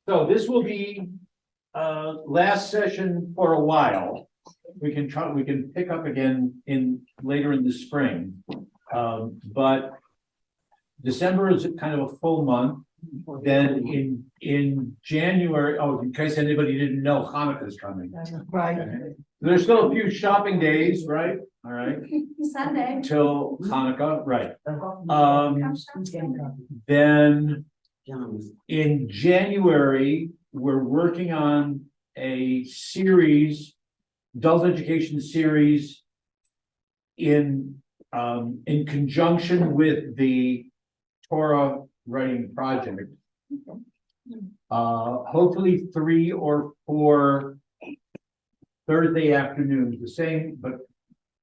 So this will be last session for a while. We can pick up again later in the spring. But December is kind of a full month. Then in January, oh, in case anybody didn't know, Hanukkah is coming. Right. There's still a few shopping days, right? All right, Sunday. till Hanukkah, right? Then in January, we're working on a series, adult education series in conjunction with the Torah writing project. Hopefully 3 or 4 Thursday afternoons, the same, but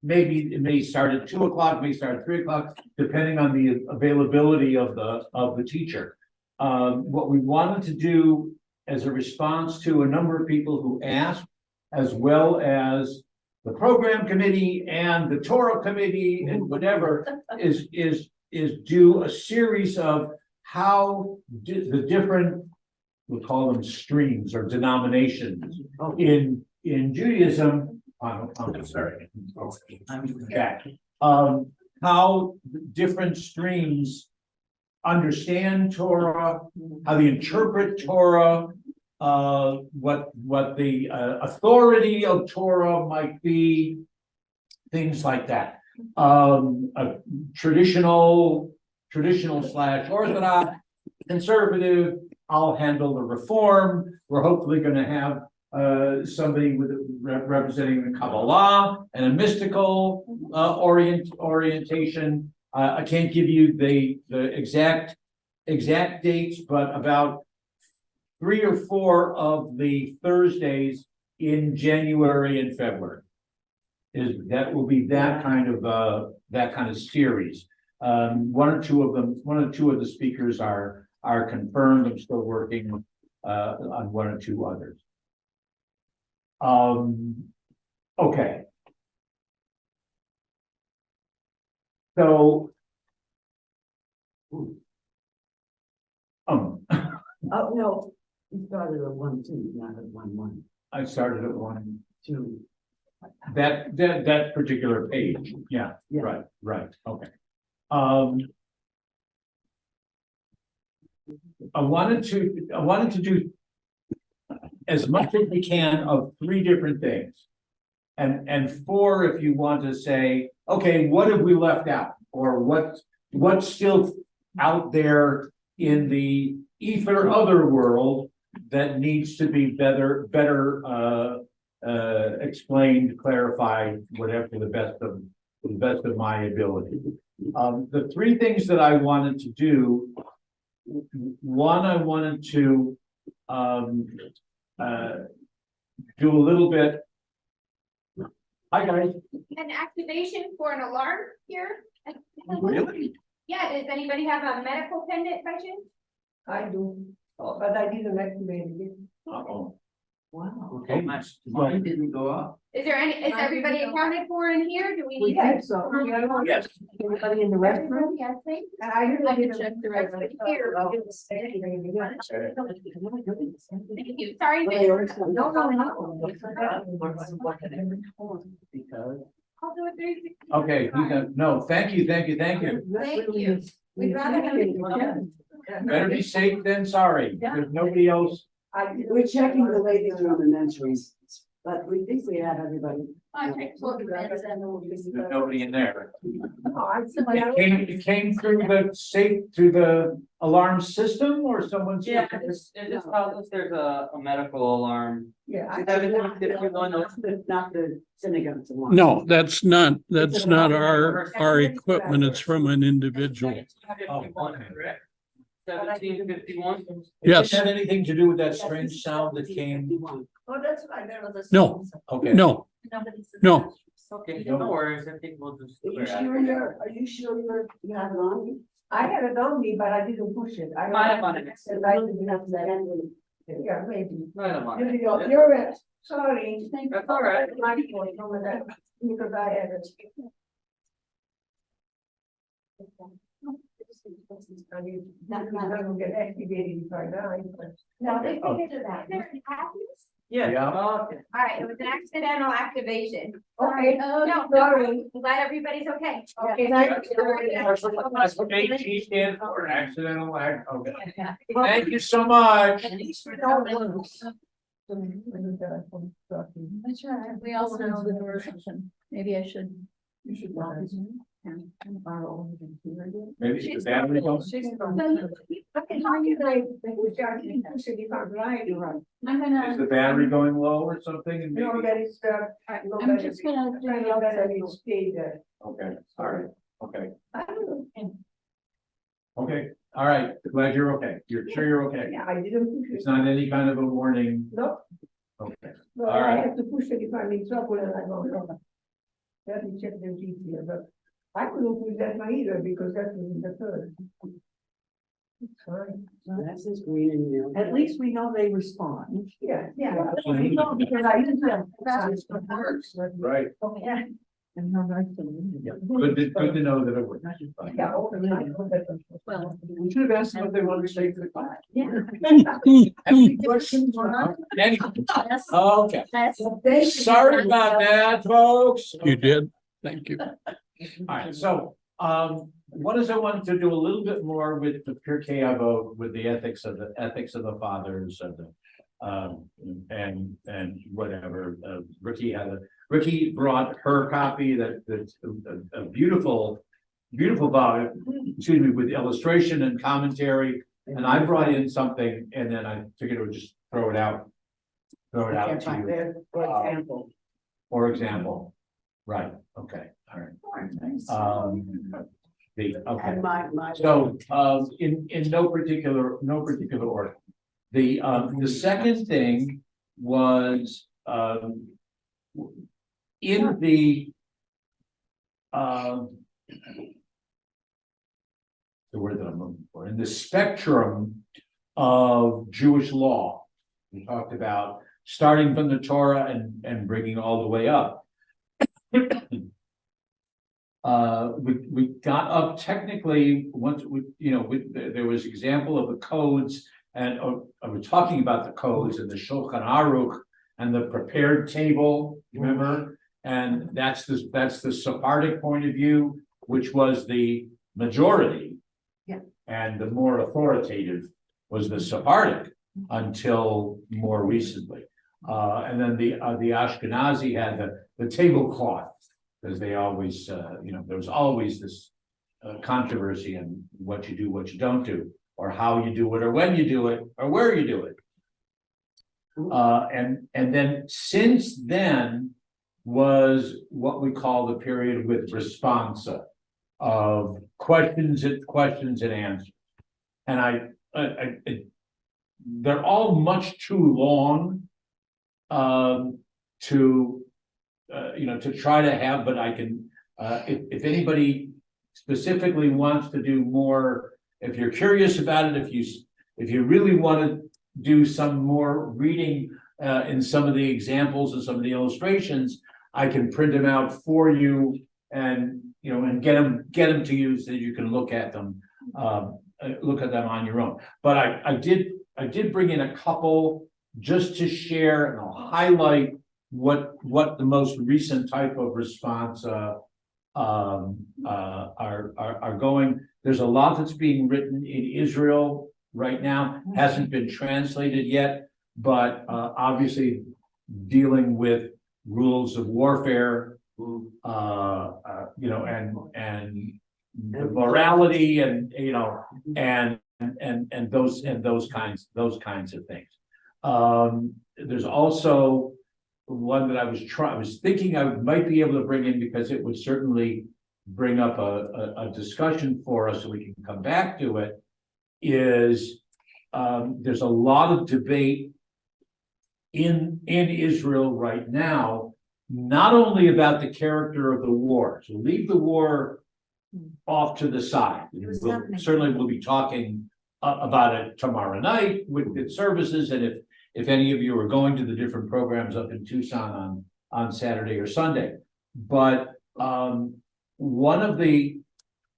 maybe it may start at 2 o'clock, may start at 3 o'clock, depending on the availability of the teacher. What we wanted to do as a response to a number of people who asked, as well as the program committee and the Torah committee and whatever, is do a series of how the different, we'll call them streams or denominations in Judaism. I'm sorry. Jack. How different streams understand Torah, how they interpret Torah, what the authority of Torah might be, things like that. A traditional / Orthodox, conservative. I'll handle the reform. We're hopefully going to have somebody with representing the Kabbalah and a mystical orientation. I can't give you the exact dates, but about 3 or 4 of the Thursdays in January and February will be that kind of series. 1 or 2 of the speakers are confirmed. I'm still working on 1 or 2 others. Okay. So, Oh, no, you started at 1, 2, not at 1, 1, I started at 1, 2. that particular page. Yeah, Yeah. right, okay. I wanted to do as much as we can of 3 different things. And 4, if you want to say, okay, what have we left out? Or what's still out there in the ether other world that needs to be better explained, clarified, whatever, to the best of my ability. The 3 things that I wanted to do, one, I wanted to do a little bit. Hi, guys. An activation for an alarm here. Really? Yeah, does anybody have a medical pendant by chance? I do, but I didn't activate it. Uh-oh. Wow. Okay. Mine didn't go up. Is everybody accounted for in here? Do we We need? think so. Yes. Everybody in the restroom? Yes, thank And I I can didn't check the restroom here. Thank you, sorry. No, Because I'll do it 360. Okay, no, thank you. Thank you. We'd rather have it. Better be safe than sorry. There's nobody else. We're checking the ladies' room and entries, but we think we have everybody. Okay, well, There's nobody in there. Oh, I said, It came through the alarm system or someone's? yeah, it just tells us there's a medical alarm. yeah, I. It's Not the synagogue's alarm. No, that's not our equipment. It's from an individual. Oh, okay. 1751. Yes. Does it have anything to do with that strange sound that came? Oh, that's fine, there was a. No. Okay. No, no. Okay, no worries, I think we'll just. Are you sure you have it on you? I had it on me, but I didn't push it. I Might have on it. Said I didn't have that anyway. Yeah, maybe. Right on. You're it. Sorry. That's all right. My point, over that, because I had it. I mean, that's not gonna get activated if I die, but. No, they Oh. figured it out. There it happens. Yeah. Yeah. Okay. All right, it was an accidental activation. Okay. Oh, no, Sorry. I'm glad everybody's okay. Okay. That's what AG stands for, accidental act, okay. Thank you so much. At least we're not lose. That's right. We also know the door section. Maybe I should. You should not. Borrow the computer again. Maybe the battery goes. Okay, how you guys, we got to push it if I'm right, you're right. I'm Is gonna, the battery going low or something? And No, maybe- that is, I'm just gonna do the outside. Okay, all right, okay, I don't know. okay, all right, glad you're okay. You're sure you're okay. Yeah, I didn't push It's it. not any kind of a warning. No, Okay, no, All right. I have to push it if I'm in trouble and I don't know. Let me check the GPS, but I couldn't push that one either because that was in the third. It's fine. That's his green and yellow. At least we know they respond. Yeah, yeah. That's what I need. No, because I used them. right, Yeah. And how nice to meet yeah, you. good to know that it works. Yeah, okay, I know that one. Well, We should have asked them if they wanted to stay for the class. yeah. Any questions on any? Yes. Okay, Yes. sorry about that, folks. You did, thank you. All right, so, what is I wanted to do a little bit more with the Pirkei Avot, with the ethics of the fathers of the. And whatever, Ricky brought her copy that's a beautiful volume, excuse me, with illustration and commentary. And I brought in something and then I figured I would just throw it out. Throw it out to you, There, for example. for example. Right, okay, all right. Okay. And my. So, in no particular order. The second thing was, in the, the word that I'm looking for, in the spectrum of Jewish law. We talked about starting from the Torah and bringing all the way up. We got up technically, once there was example of the codes and I was talking about the codes and the Shulchan Aruch and the prepared table, remember? And that's the Sephardic point of view, which was the majority. Yeah. And the more authoritative was the Sephardic until more recently. And then the Ashkenazi had the tablecloth. Because they always, there was always this controversy on what you do, what you don't do, or how you do it, or when you do it, or where you do it. And then since then was what we call the period with responsa of questions and answers. And they're all much too long to try to have, but I can, if anybody specifically wants to do more, if you're curious about it, if you really want to do some more reading in some of the examples and some of the illustrations, I can print them out for you and get them to you so that you can look at them on your own. But I did bring in a couple just to share, and I'll highlight what the most recent type of response are going. There's a lot that's being written in Israel right now, hasn't been translated yet, but obviously dealing with rules of warfare, and the morality and those kinds of things. There's also one that I was thinking I might be able to bring in because it would certainly bring up a discussion for us so we can come back to it, is there's a lot of debate in Israel right now, not only about the character of the war, so leave the war off to the side. We'll be talking about it tomorrow night with the services, and if any of you are going to the different programs up in Tucson on Saturday or Sunday. But one of the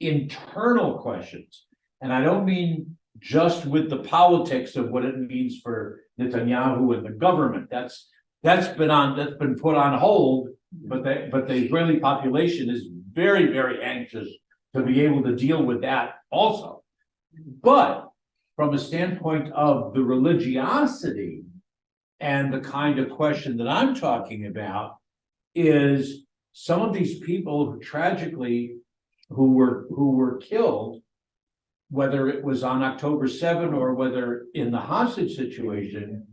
internal questions And I don't mean just with the politics of what it means for Netanyahu and the government. That's been put on hold, but the Israeli population is very, very anxious to be able to deal with that also. But from a standpoint of the religiosity and the kind of question that I'm talking about is some of these people who tragically who were killed, whether it was on October 7 or whether in the hostage situation.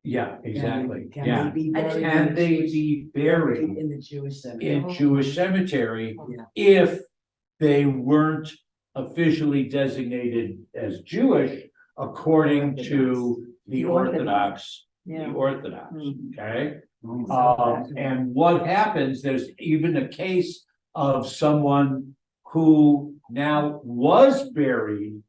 Yeah, exactly. Yeah. Can they be buried In the Jewish cemetery. in Jewish cemetery Yeah. if they weren't officially designated as Jewish according to the Orthodox, Yeah. okay? And what happens, there's even a case of someone who now was buried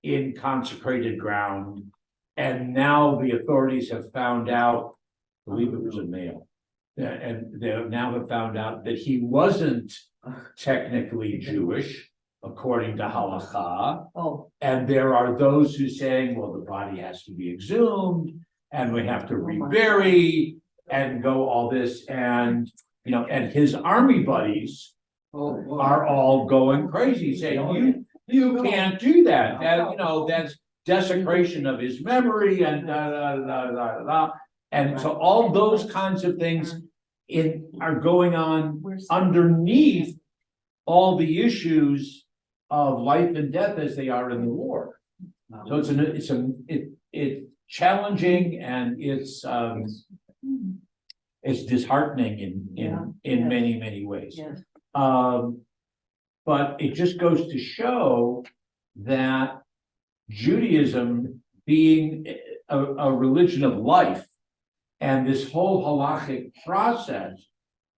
in consecrated ground, and now the authorities have found out, I believe it was a male. Yeah, and they now have found out that he wasn't technically Jewish, according to halakha. Oh, And there are those who saying, well, the body has to be exhumed, and we have to rebury and go all this, and and his army buddies are all going crazy, saying, you can't do that. That's desecration of his memory and And so all those kinds of things are going on underneath all the issues of life and death as they are in the war. So it's challenging, and it's disheartening in many ways. yes. But it just goes to show that Judaism being a religion of life, and this whole halachic process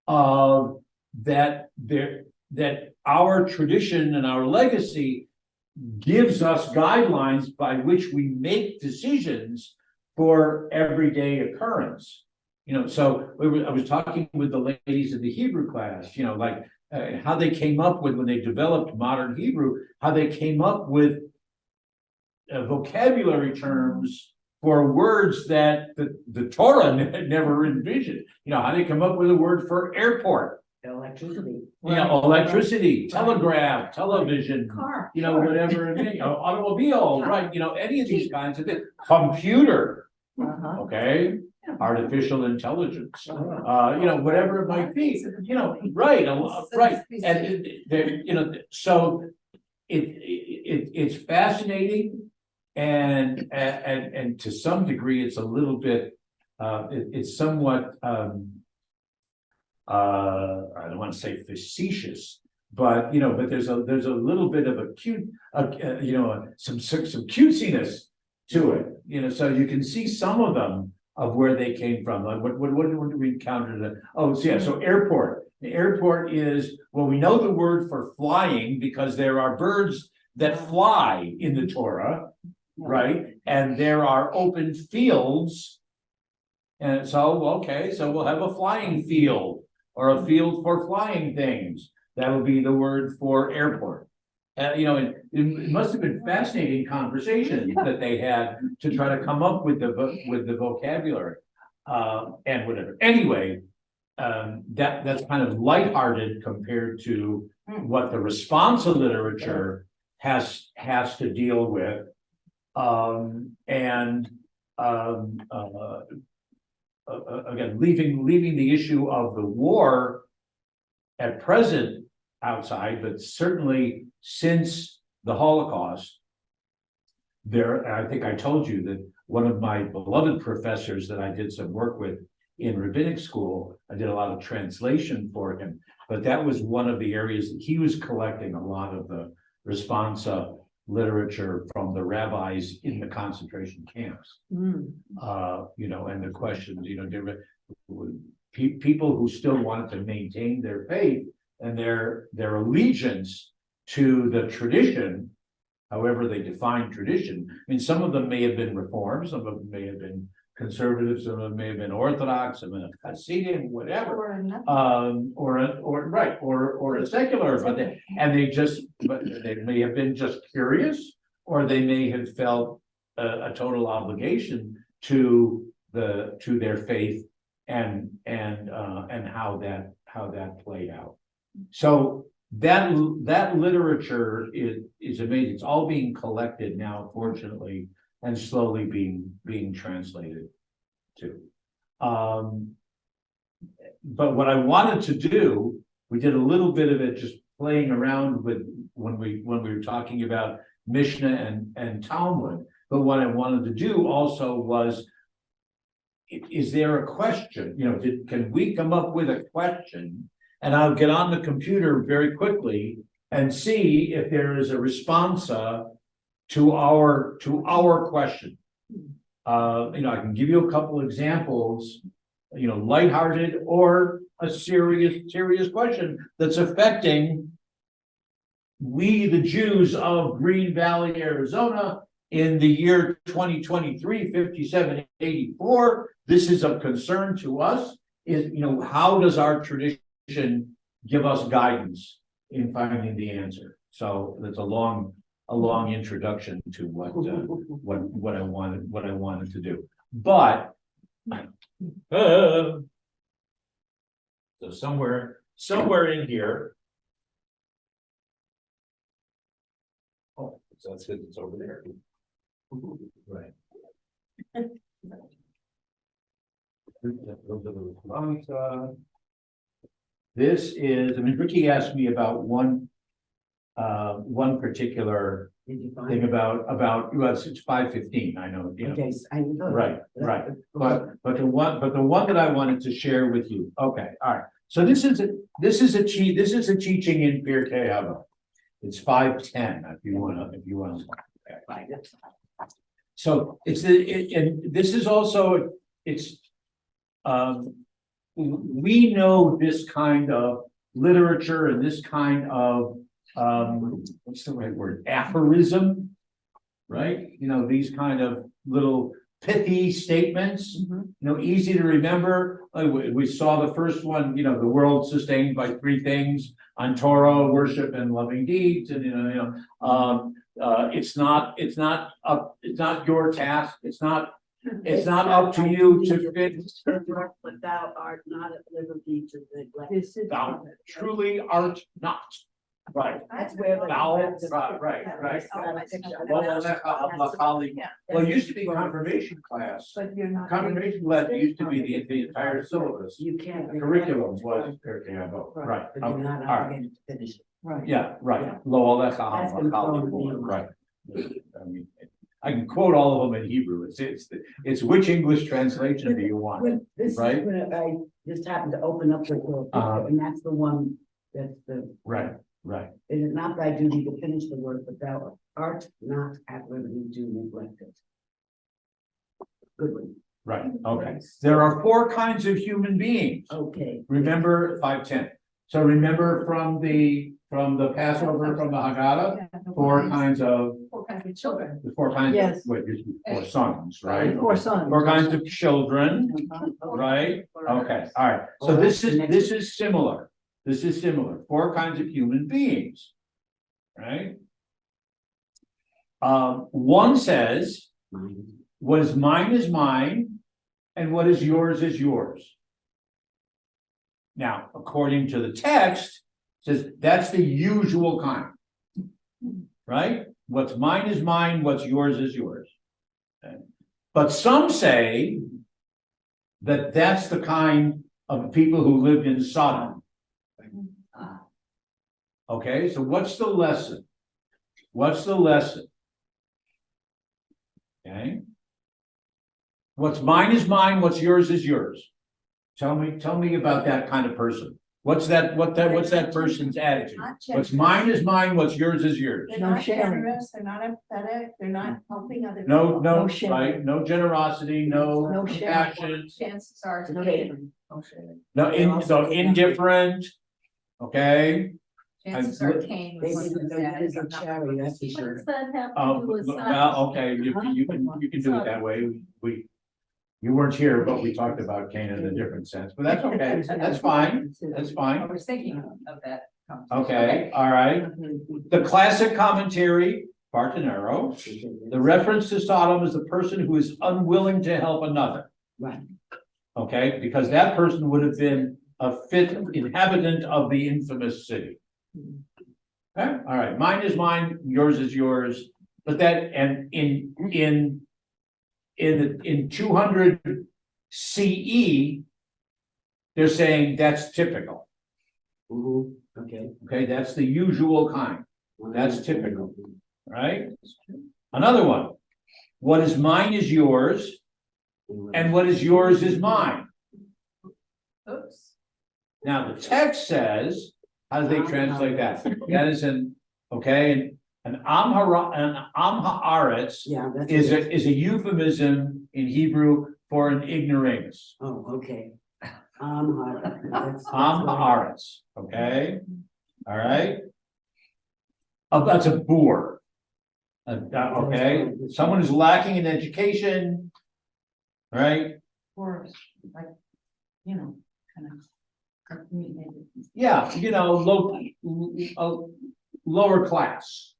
of that our tradition and our legacy gives us guidelines by which we make decisions for everyday occurrence. So I was talking with the ladies in the Hebrew class, how they came up with, when they developed modern Hebrew, how they came up with vocabulary terms for words that the Torah never envisioned. How they come up with a word for airport, Electricity. electricity, telegraph, television, Car. whatever it is, automobile, right? Any of these kinds of things, computer, Uh-huh. okay, artificial intelligence, whatever it might be, right, right, and so it's fascinating, and to some degree, it's a little bit, it's somewhat, I don't want to say facetious, but but there's a little bit of a cute, some cutesiness to it, so you can see some of them of where they came from. Like what do we encounter? So airport. The airport is, well, we know the word for flying because there are birds that fly in the Torah, right? And there are open fields. And so, okay, so we'll have a flying field or a field for flying things. That'll be the word for airport. It must have been fascinating conversations that they had to try to come up with the vocabulary, and whatever. Anyway, that's kind of lighthearted compared to what the responsa literature has to deal with, again, leaving the issue of the war at present outside, but certainly since the Holocaust, I think I told you that one of my beloved professors that I did some work with in rabbinic school, I did a lot of translation for him, but that was one of the areas that he was collecting a lot of the responsa literature from the rabbis in the concentration camps. And the questions, people who still wanted to maintain their faith and their allegiance to the tradition, however they define tradition. I mean, some of them may have been reformed, some of them may have been conservatives, some of them may have been Orthodox, some of them Hasidim, whatever. Or nothing. Or a secular, but they may have been just curious, or they may have felt a total obligation to their faith and how that played out. So that literature is amazing. It's all being collected now, fortunately, and slowly being translated too. But what I wanted to do, we did a little bit of it just playing around with when we were talking about Mishnah and Talmud. But what I wanted to do also was, is there a question? You know, can we come up with a question? And I'll get on the computer very quickly and see if there is a responsa to our question. I can give you a couple examples, lighthearted or a serious question that's affecting we, the Jews of Green Valley, Arizona, in the year 2023, 5784. This is of concern to us. How does our tradition give us guidance in finding the answer? So that's a long introduction to what I wanted to do. But so somewhere in here. Oh, so that's good. It's over there. Right. This is, Ricky asked me about one particular thing about, well, it's 5:15, I know, Okay, I know. right, but the one that I wanted to share with you, okay, all right. So this is a teaching in Pirkei Avot. It's 5:10, if you wanna. So and this is also, we know this kind of literature and this kind of, what's the right word? Aphorism, right? These kind of little pithy statements, easy to remember. We saw the first one, the world sustained by three things: on Torah, worship, and loving deeds. And it's not your task. It's not up to you to fit. But thou art not at liberty to neglect. Thou truly art not. Right. That's where the. Right. Well, it used to be confirmation class. But you're not. Confirmation class used to be the entire syllabus. You can't. The curriculum was Pirkei Avot. Right. But you're not Okay. All right. obligated to finish it. Right. Yeah, right. Yeah. Lo alecha That's ha'avachali been thrown bo. in. Right. I can quote all of them in Hebrew. It's which English translation do you want? This is Right. when I just happened to open up the little picture, and that's the one that's the. Right. It is not thy duty to finish the work, but thou art not at liberty to neglect it. Good one. Right. Okay. There are four kinds of human beings. Okay. Remember 5:10. So remember from the Passover, from the Haggadah, four kinds of Children. the four kinds Yes. of, wait, there's four sons, right? Four sons. Four kinds of children, right? Okay, all right. So this is similar. This is similar. Four kinds of human beings, right? One says, what is mine is mine, and what is yours is yours. Now, according to the text, it says that's the usual kind, right? What's mine is mine, what's yours is yours. Okay. But some say that that's the kind of people who lived in Sodom. Okay, so what's the lesson? Okay. What's mine is mine, what's yours is yours. Tell me about that kind of person. What's that person's attitude? What's mine is mine, what's yours is yours. They're No not sharing. generous, they're not empathetic, they're not helping other No, people. no, sharing. right, no generosity, no No sharing. compassion, Chances are. No they- sharing. so indifferent, okay? Chances are Cain They was one of didn't the know bad. this is a charity, that's for What sure. does that have to Oh, do with? well, okay, you can do it that way, we, You weren't here, but we talked about Cain in a different sense, but that's okay, that's fine, that's I fine. was thinking of that. conversation. Okay, all right. The classic commentary, Bartonero, the reference to Sodom is the person who is unwilling to help another. Right. Okay, because that person would have been a fit inhabitant of the infamous city. Okay, all right, mine is mine, yours is yours, but that, and in 200 CE, they're saying that's typical, Mhm, okay. okay, that's the usual kind, that's typical. right? Another one, what is mine is yours, and what is yours is mine. Oops. Now, the text says, how do they translate that? That is okay, an am haaretz Yeah, that's. is a euphemism in Hebrew for an ignoramus. Oh, okay. Am haaretz, okay? All right? Oh, that's a boor. Okay, someone who's lacking in education, right? Or like, kind of. Yeah, lower class,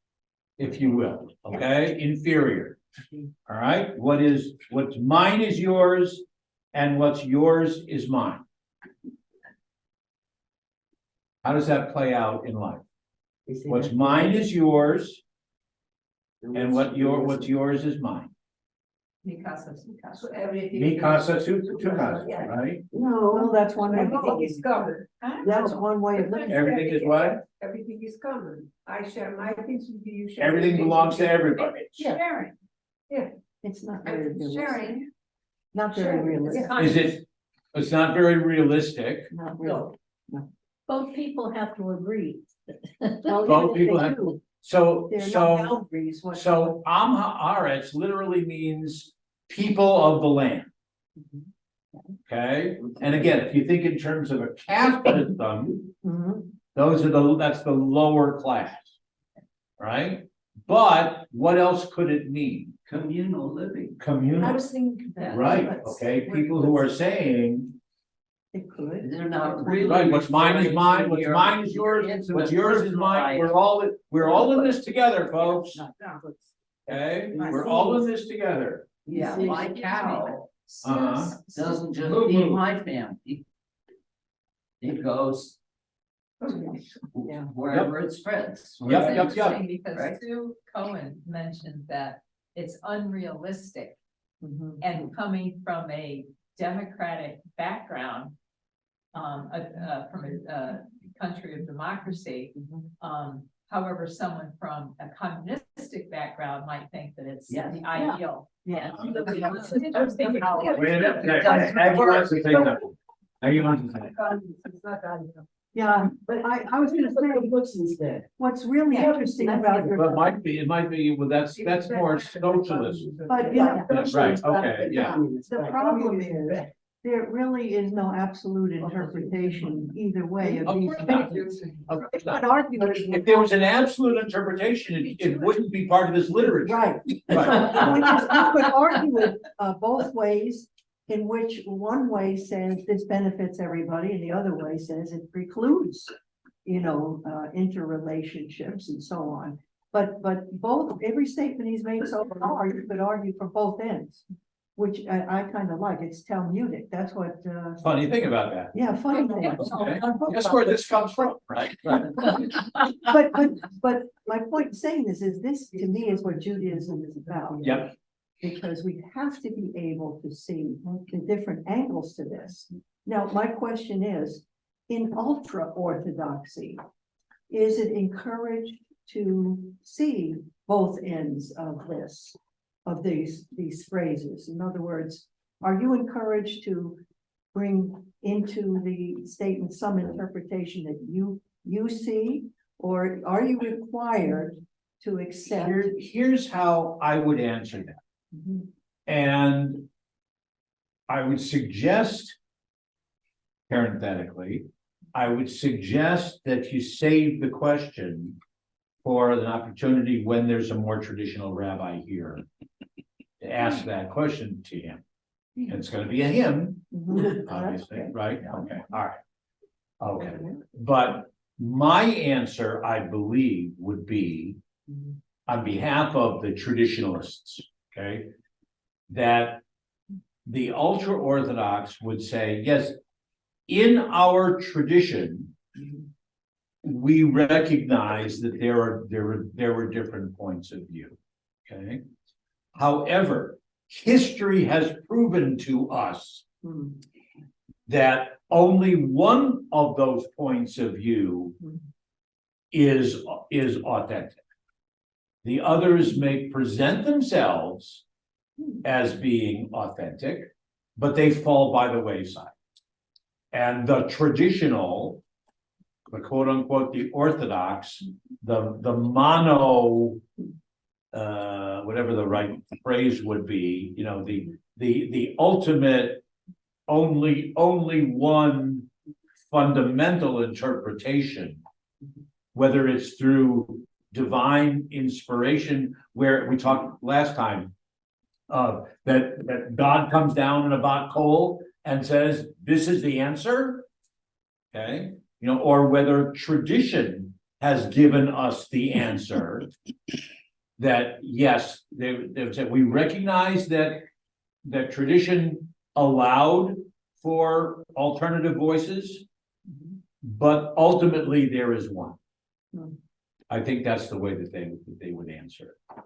if you will, okay, inferior. All right, what's mine is yours, and what's yours is mine. How does that play out in life? What's mine is yours, and what's yours is mine. So everything. Mi casa tu casa, Yeah. right? No, Well, that's one way of Everything looking. is common. That's one way of looking. Everything is what? Everything is common. I share my things with you, you share. Everything your belongs things to with me. everybody. Sharing, It's not very realistic. sharing. Not very realistic. It's not very realistic. Not really. No. Both people have to agree. Both people have- So, There are no so, boundaries. so Am Haaretz literally means people of the land. Okay, and again, if you think in terms of a caste system, Mhm. that's the lower class. Right? But what else could it mean? Communal living. I Communal, was thinking that. right, but- okay, people who are saying, It could. They're not really. right, what's mine is mine, what's mine is yours, what's yours is mine, we're all in this together, folks. Okay, we're all in this together. Yeah, my cow Uh-huh. doesn't just feed my family. It goes Yeah. wherever it spreads. Yep, yep, yep. Interesting because Right. Sue Cohen mentioned that it's unrealistic Mhm. and coming from a democratic background. From a country of democracy. However, someone from a communistic background might think that it's Yes. the ideal. Yeah. It's interesting how- Wait a minute, Aggie wants to say something. Aggie wants to say. It's not valuable. Yeah, but I was gonna say, books instead. what's really interesting about Well, your, it might be, well, that's more socialist. but you know, Yeah, right, okay, yeah. the problem is, there really is no absolute interpretation either way of Of these course not. things. Of course But not. arguably, If there was an absolute interpretation, it wouldn't be part of this literature. right. Right. Which is, you could argue it both ways, in which one way says this benefits everybody, and the other way says it precludes, interrelationships and so on. But both, every statement he's made so far, you could argue for both ends, which I kind of like. It's Talmudic. That's what, Funny thing about that. yeah, funny thing. Okay. Guess where this comes from, right? Right. But my point in saying this is to me is what Judaism is about. Yep, Because we have to be able to see the different angles to this. Now, my question is, in ultra orthodoxy, is it encouraged to see both ends of this, of these phrases? In other words, are you encouraged to bring into the statement some interpretation that you see? Or are you required to accept? here's how I would answer that. Mhm. And I would suggest, parenthetically, I would suggest that you save the question for an opportunity when there's a more traditional rabbi here to ask that question to him. It's gonna be a him, Mhm. obviously, Okay. right? Okay, all right. Okay, but my answer, I believe, would be on behalf of the traditionalists, okay? That the ultra orthodox would say, yes, in our tradition, we recognize that there were different points of view, okay? However, history has proven to us Hmm. that only one of those points of view is authentic. The others may present themselves as being authentic, but they fall by the wayside. And the traditional, the quote unquote, the orthodox, the mono, whatever the right phrase would be, you know, the ultimate, only one fundamental interpretation, whether it's through divine inspiration, where we talked last time, that God comes down in a hot coal and says, this is the answer. Okay, you know, or whether tradition has given us the answer. That yes, they've said, we recognize that tradition allowed for alternative voices, but ultimately there is one. I think that's the way that they would answer it.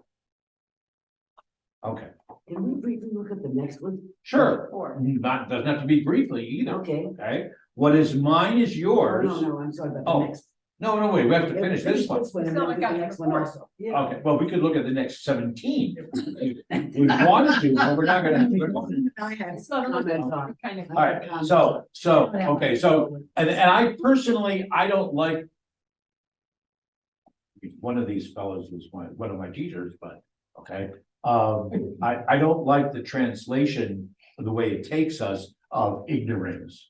Okay, Can we briefly look at the next one? sure. Or, Not, doesn't have to be briefly either, Okay. okay? What is mine is Oh, yours. no, I'm sorry about Oh, the next. No, wait, we have to finish this one. and then Still, I do got the your next one report. also. Okay, well, we could look at the next 17. We wanted to, but we're not gonna. I have it's not really comments on. kind of. All right, okay, so, and I personally, I don't like. One of these fellows was one of my teachers, but, okay, I don't like the translation, the way it takes us, of ignorance.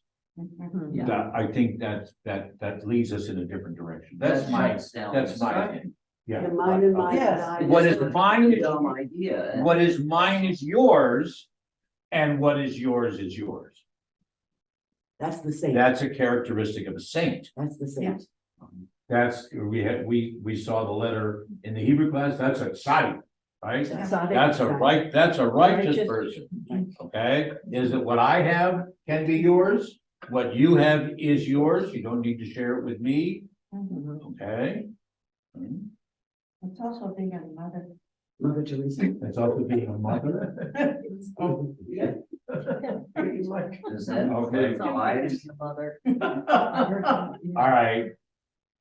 Yeah. That, I think that leads us in a different direction, that's my opinion. Yeah. The mine and mine. Yes. I What just- is mine is, Dumb idea. what is mine is yours, and what is yours is yours. That's the same. That's a characteristic of a saint. That's the same. That's, we saw the letter in the Hebrew class, that's a tzaddik, right? That's a righteous Righteous. person, okay? Is it what I have can be yours? What you have is yours, you don't need to share it with me, okay? It's also being a mother. Mother Teresa. That's also being a mother. Yeah. Pretty much. Is that Okay. why? Mother. All right,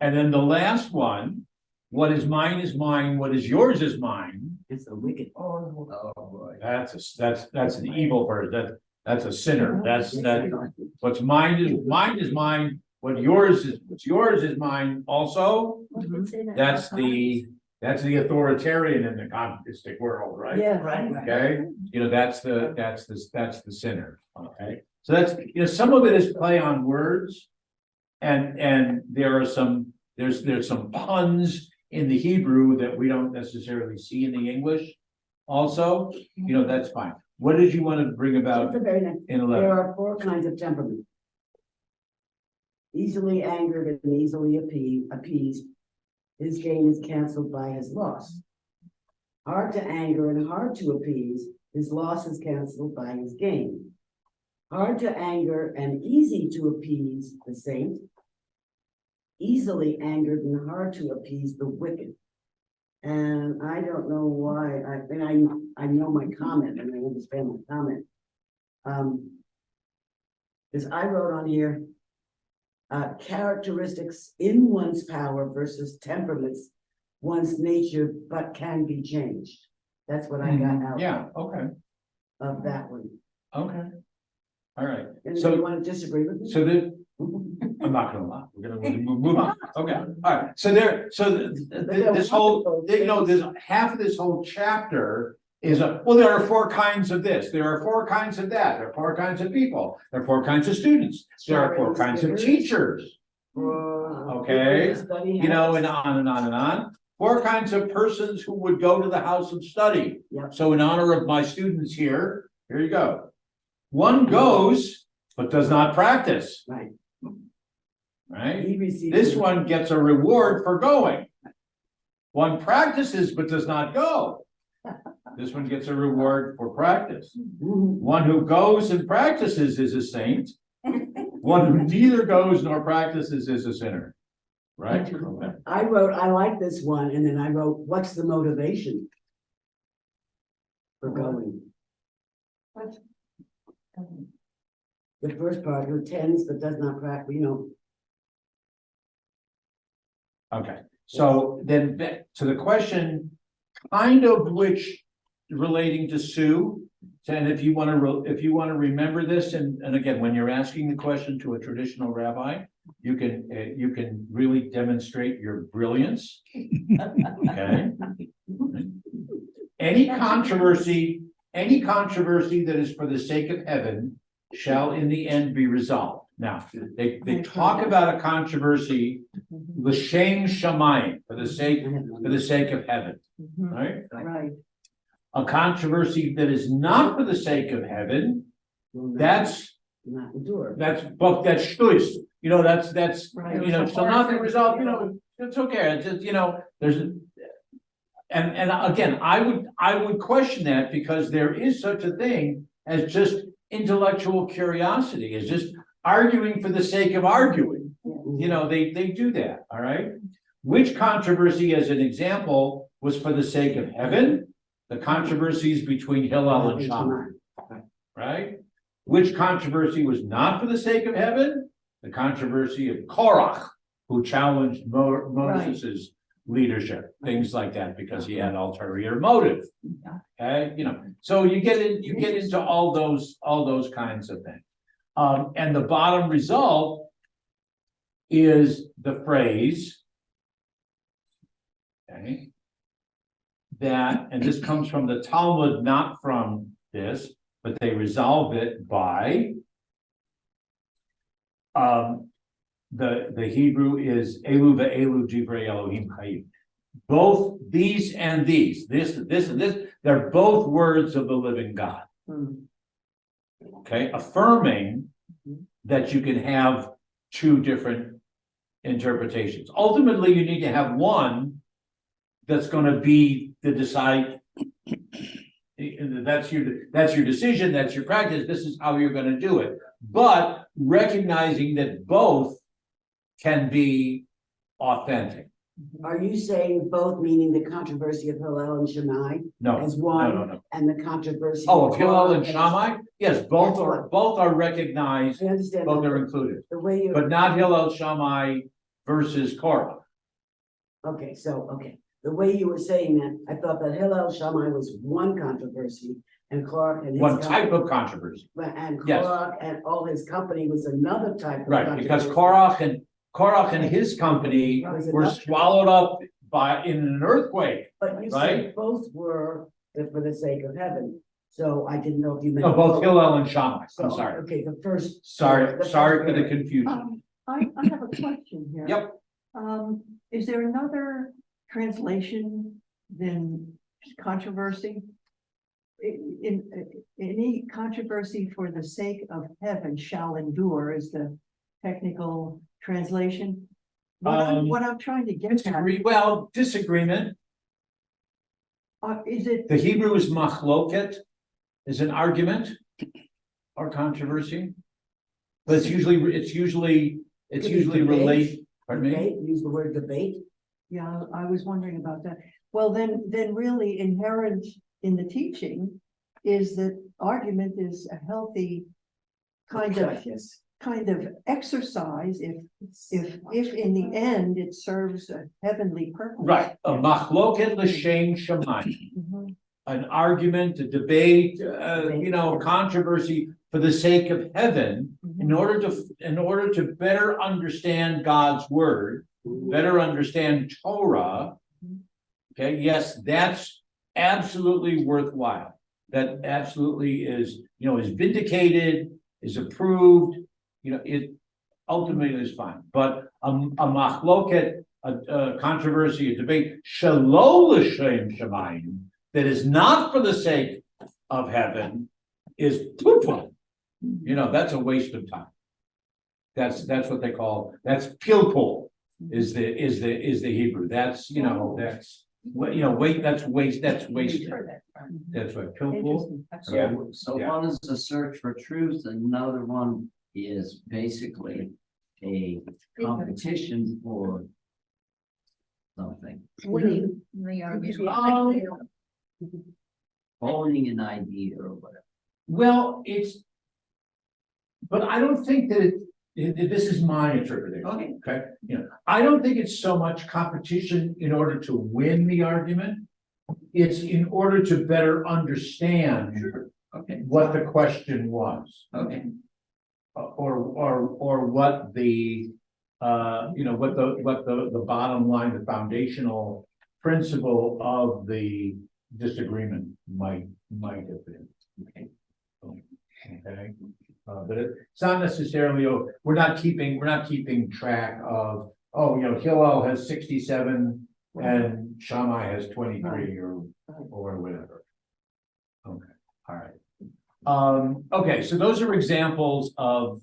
and then the last one, what is mine, what is yours is mine. It's a wicked. Oh, boy. That's an evil person, that's a sinner, what's mine is mine, what's yours is mine also. That's the authoritarian in the communistic world, right? Yeah. Right. Okay, you know, that's the sinner, okay? So that's, you know, some of it is play on words. And there are there's some puns in the Hebrew that we don't necessarily see in the English. Also, you know, that's fine. What did you want to bring At about the very next, in there 11? are 4 kinds of temperament. Easily angered and easily appeased. His gain is canceled by his loss. Hard to anger and hard to appease, his loss is canceled by his gain. Hard to anger and easy to appease the saint. Easily angered and hard to appease the wicked. And I don't know why, I know my comment and I understand my comment. Because I wrote on here, characteristics in one's power versus temperaments, one's nature, but can be changed. That's what I got out Yeah, okay, of that one. okay. All right, And So- you want to disagree with me? so I'm not gonna lie, we're gonna move on, okay, all right, so this whole, you know, there's half of this whole chapter is well, there are 4 kinds of this, there are 4 kinds of that, there are 4 kinds of people, there are 4 kinds of students, there are 4 kinds of teachers, Okay. you know, and on and on and on. 4 kinds of persons who would go to the house of study. Yep. So in honor of my students here you go. One goes, but does not practice, Right. right? He received. This one gets a reward for going. One practices but does not go. This one gets a reward for practice. Mhm. One who goes and practices is a saint. One who neither goes nor practices is a sinner. Right? Okay. I wrote, I like this one, and then I wrote, what's the motivation? For going? The first part, who attends but does not practice, Okay, so then back to the question, kind of which relating to Sue. And if you want to remember this, and again, when you're asking the question to a traditional rabbi, you can really demonstrate your brilliance. Okay. Any controversy that is for the sake of heaven shall in the end be resolved. Now, they talk about a controversy, l'shem shamayim, for the sake of heaven, Mhm. right? Right, A controversy that is not for the sake of heaven, that's not endure. that's shtuis. That's right. shall not be resolved, it's okay, it's just, there's. And again, I would question that because there is such a thing as just intellectual curiosity, is just arguing for the sake of arguing. They do that, all right? Which controversy, as an example, was for the sake of heaven? The controversies between Hillel and Shammai, right? Which controversy was not for the sake of heaven? The controversy of Korach, who challenged Moses's leadership, things like that, because he had ulterior motive. Okay, so you get into all those kinds of things. And the bottom result is the phrase, okay, that, and this comes from the Talmud, not from this, but they resolve it by the Hebrew is Elu ve'elu divrei Elohim chayim. Both these and these, this, they're both words of the living God. Hmm. Okay, affirming that you can have two different interpretations. Ultimately, you need to have one that's going to be the decide. That's your decision, that's your practice, this is how you're going to do it. But recognizing that both can be authentic. Are you saying both, meaning the controversy of Hillel and Shammai No, as no, one, no. and the controversy? Oh, of Hillel and Korah as- Shammai? Yes, both are recognized, I understand. both that, are included, The way you. but not Hillel Shammai versus Korah. Okay, the way you were saying that, I thought that Hillel Shammai was one controversy, and Clark and his. One type of controversy, And Yes. Clark and all his company was another type of. right? Because controversy. Korach and his company were swallowed up in an earthquake. But you right? said both were for the sake of heaven, so I didn't know if you meant. No, both Hillel and Shammai. I'm So, sorry. Okay, the first. Sorry the for the first- confusion. I have a question here. Yep. Is there another translation than controversy? In any controversy for the sake of heaven shall endure is the technical translation. What I'm trying to get at, Disagreement. is it, The Hebrew is machloket, is an argument or controversy. But it's usually debate. relate, pardon me? Debate, use the word debate. yeah, I was wondering about that. Well, then really inherent in the teaching is that argument is a healthy kind of Yes. exercise if in the end it serves a heavenly purpose. Right, a machloket l'shem shamayim, Mhm. an argument, a debate, controversy for the sake of heaven, in order to better understand God's word, better understand Torah. Okay, yes, that's absolutely worthwhile. That absolutely is vindicated, is approved, it ultimately is fine. But a machloket, a controversy, a debate, shelo l'shem shamayim, that is not for the sake of heaven, is poo-poo. You know, that's a waste of time. That's what they call, that's pilpul is the Hebrew. That's, you know, that's, wait, that's waste, that's waste. Heard that from- That's what pilpul. Interesting. Yeah. So Yeah. one is the search for truth, and another one is basically a competition for something, Winning. owning an idea or whatever. Well, but I don't think that this is my interpretation. Okay. Okay, I don't think it's so much competition in order to win the argument. It's in order to better understand Okay, what the question was. okay, Or what the, what the bottom line, the foundational principle of the disagreement might have been. okay. Okay, but it's not necessarily, we're not keeping track of, Hillel has 67 and Shammai has 23 or whatever. Okay, all right. Okay, so those are examples of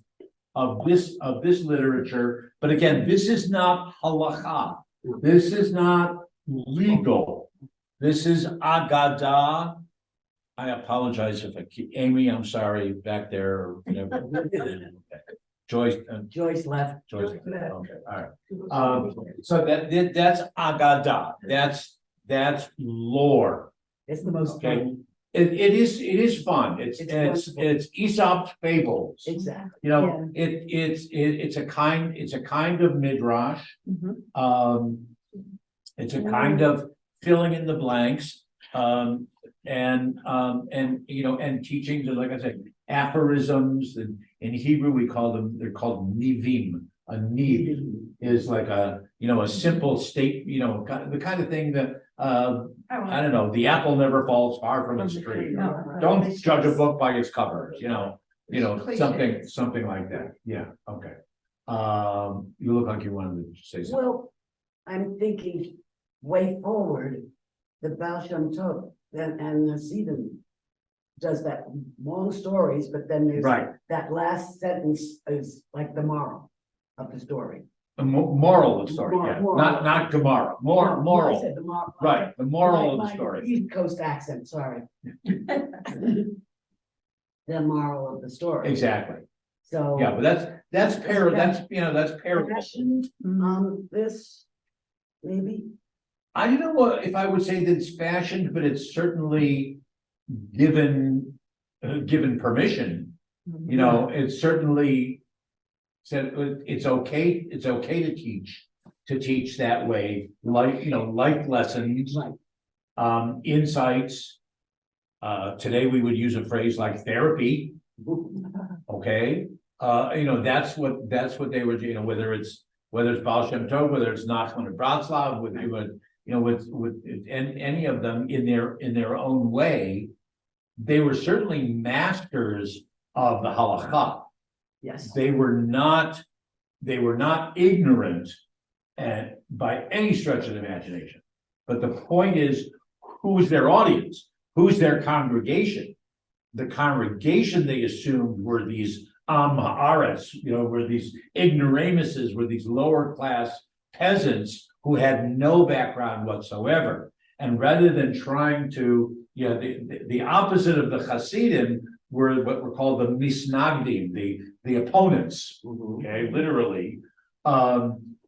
this literature, but again, this is not halacha. This is not legal. This is Agadah. I apologize if I keep, Amy, I'm sorry, back there, or whatever. Okay. Joyce, Joyce left. Joyce, okay, all right. So that's Agadah, that's lore, It's the most okay? fun. It is fun, it's wonderful. Aesop's fables. Exactly. It's a kind of midrash. Mhm. It's a kind of filling in the blanks, and teachings, like I said, aphorisms, and in Hebrew, they're called nivim. A niv is like a simple state, the kind of thing that, I don't know, the apple never falls far from its tree. Don't judge a book by its covers, something like that, yeah, okay. You look like you wanted to say something. Well, I'm thinking way forward, the Baal Shem Tov and Hasidim does that long stories, but then there's Right, that last sentence is like the moral of the story. the moral of the story, yeah, Moral. not Gemara, No, I moral, said the moral. right, the moral of the My story. East Coast accent, sorry. The moral of the story. Exactly, So. yeah, but that's parable. Passion on this, maybe, I don't know if I would say that it's fashioned, but it's certainly given permission. It's certainly said it's okay to teach that way, life lessons, insights. Today we would use a phrase like therapy. Okay, that's what they were, whether it's Baal Shem Tov, whether it's Nachman and Bratslav, with any of them in their own way, they were certainly masters of the halakha. yes. They were not ignorant by any stretch of the imagination. But the point is, who's their audience? Who's their congregation? The congregation they assumed were these haaretz, were these ignoramuses, were these lower class peasants who had no background whatsoever. And rather than trying to, the opposite of the Hasidim were what were called the misnagdim, the opponents, okay, literally,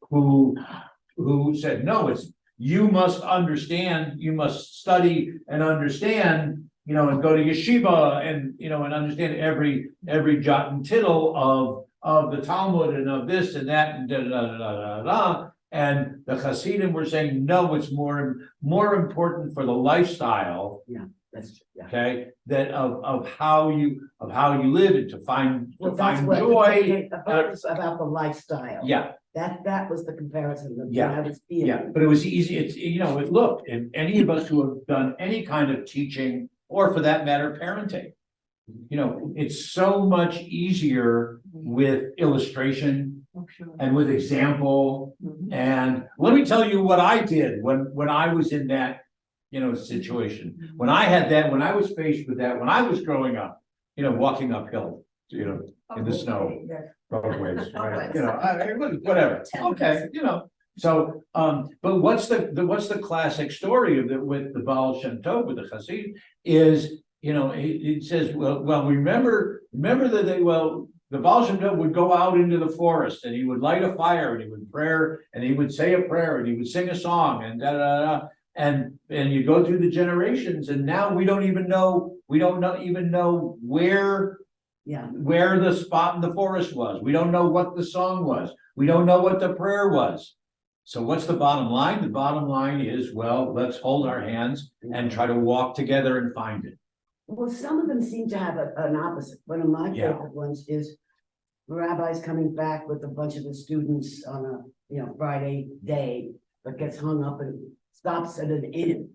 who said, no, you must understand, you must study and understand, and go to yeshiva and understand every jot and tittle of the Talmud and of this and that and da da da da da. And the Hasidim were saying, no, it's more important for the lifestyle. That's, yeah. Okay, that of how you live and to find That's what joy. the book is about, the lifestyle. Yeah, That was the comparison that Yeah. I was feeling. yeah, but it was easy. It's look, and any of us who have done any kind of teaching, or for that matter, parenting, it's so much easier with illustration and with example. And let me tell you what I did when I was in that, situation. When I had that, when I was faced with that, when I was growing up, walking uphill, you know, in the snow. Okay, yes. Both ways, right, you know, whatever, okay, you know. So, but what's the classic story of the, with the Baal Shem Tov, with the Chassid, is, you know, it says, well, remember that the Baal Shem Tov would go out into the forest and he would light a fire and he would prayer and he would say a prayer and he would sing a song and da da da. And you go through the generations and now we don't even know where the spot in the forest was. We don't know what the song was. We don't know what the prayer was. So what's the bottom line? The bottom line is, well, let's hold our hands and try to walk together and find it. Well, some of them seem to have an opposite. One of my Yeah. favorite ones is the rabbi's coming back with a bunch of the students on a, Friday day, but gets hung up and stops at an inn.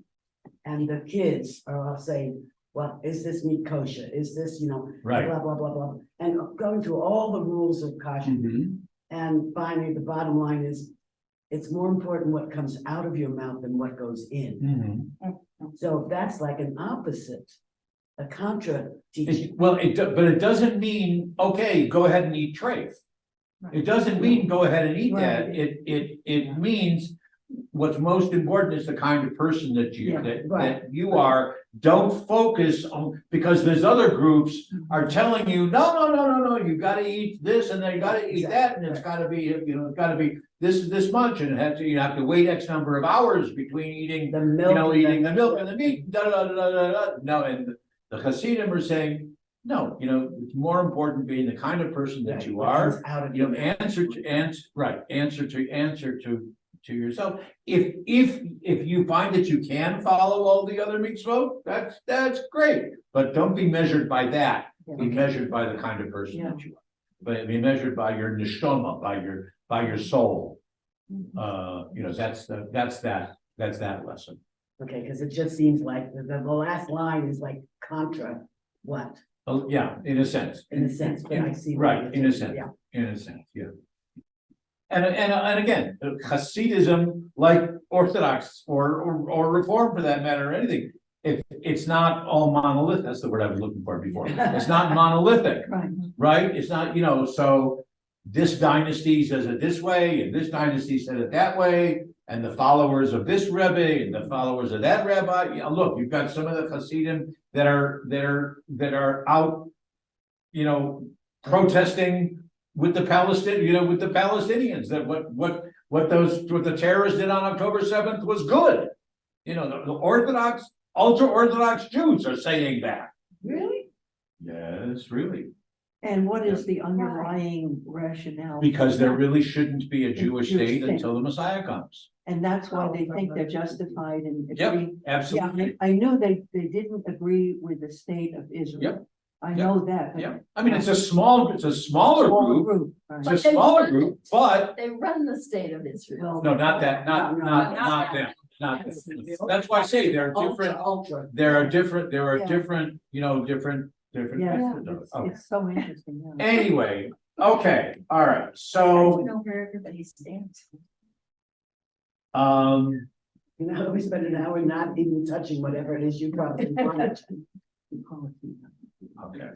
And the kids are all saying, well, is this meat kosher? Is this, Right. blah, blah, blah, blah. And going through all the rules of kosher. Mhm. And finally, the bottom line is, it's more important what comes out of your mouth than what goes in. Mhm. So that's like an opposite, a contra teaching. But it doesn't mean, okay, go ahead and eat treif. It doesn't mean go ahead and eat that. Right. It means what's most important is the kind of person that Yeah, that you are. Don't focus on, because there's other groups are telling you, no, you gotta eat this and then you gotta eat that, and it's gotta be, it's gotta be this much, and you have to wait X number of hours between eating, The milk. eating the milk and the meat, da da da da da da. No, and the Hasidim are saying, no, it's more important being the kind of person that you are. Answer to yourself. If you find that you can follow all the other mitzvot, that's great. But don't be measured by that. Be measured by the kind of person that you are. But be measured by your neshama, by your soul. That's that lesson. Okay, because it just seems like the last line is like contra what, Oh, yeah, in a sense. in a sense, but I see. Right, in a sense. Yeah. In a sense, yeah. And again, Hasidism, like Orthodox or Reform for that matter, or anything, if it's not all monolithic, that's the word I was looking for before. It's not monolithic, Right. right? It's not, so this dynasty says it this way, and this dynasty said it that way, and the followers of this Rebbe and the followers of that rabbi. Look, you've got some of the Hasidim that are out, protesting with the Palestinians, that what the terrorists did on October 7th was good. The Orthodox, ultra-Orthodox Jews are saying that. Really? Yes, really. And what is the underlying rationale? Because there really shouldn't be a Jewish Jewish state state. until the Messiah comes. And that's why they think they're justified in Yep, agreeing. Yeah, absolutely. I knew they didn't agree with the state of Israel. Yep, I know that. but Yeah, I mean, it's a smaller group, right. it's a But they smaller run group, but They run the state of Israel. no, not that, not them, not them. That's why I say there are different, Ultra. there are different, Yeah. different. Yeah, methods of it. Okay. it's so interesting. yeah. Anyway, okay, all right, I so, know where everybody stands. We spend an hour not even touching whatever it is you probably want. okay,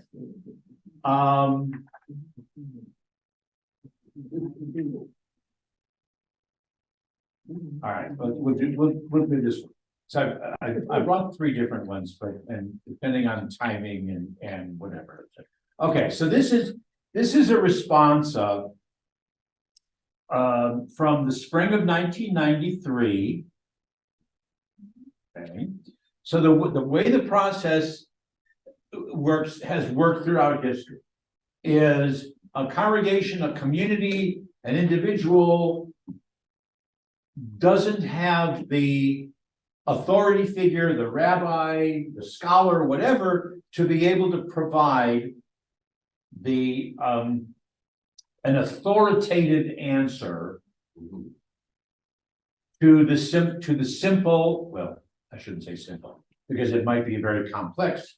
all right, but we'll do this one. So I brought 3 different ones, but, and depending on timing and whatever. Okay, so this is a response of from the spring of 1993. Okay, so the way the process has worked throughout history is a congregation, a community, an individual doesn't have the authority figure, the rabbi, the scholar, whatever, to be able to provide the an authoritative answer to the simple, well, I shouldn't say simple, because it might be a very complex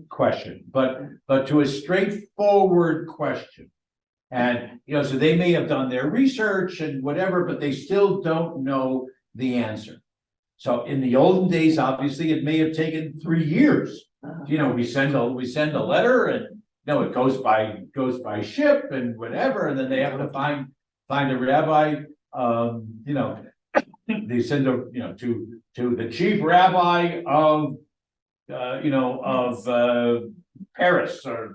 question, but to a straightforward question. And, so they may have done their research and whatever, but they still don't know the answer. So in the olden days, obviously, it may have taken 3 years. We send a letter and no, it goes by ship and whatever, and then they have to find a rabbi, you know. They send a, you know, to the chief rabbi of, Paris or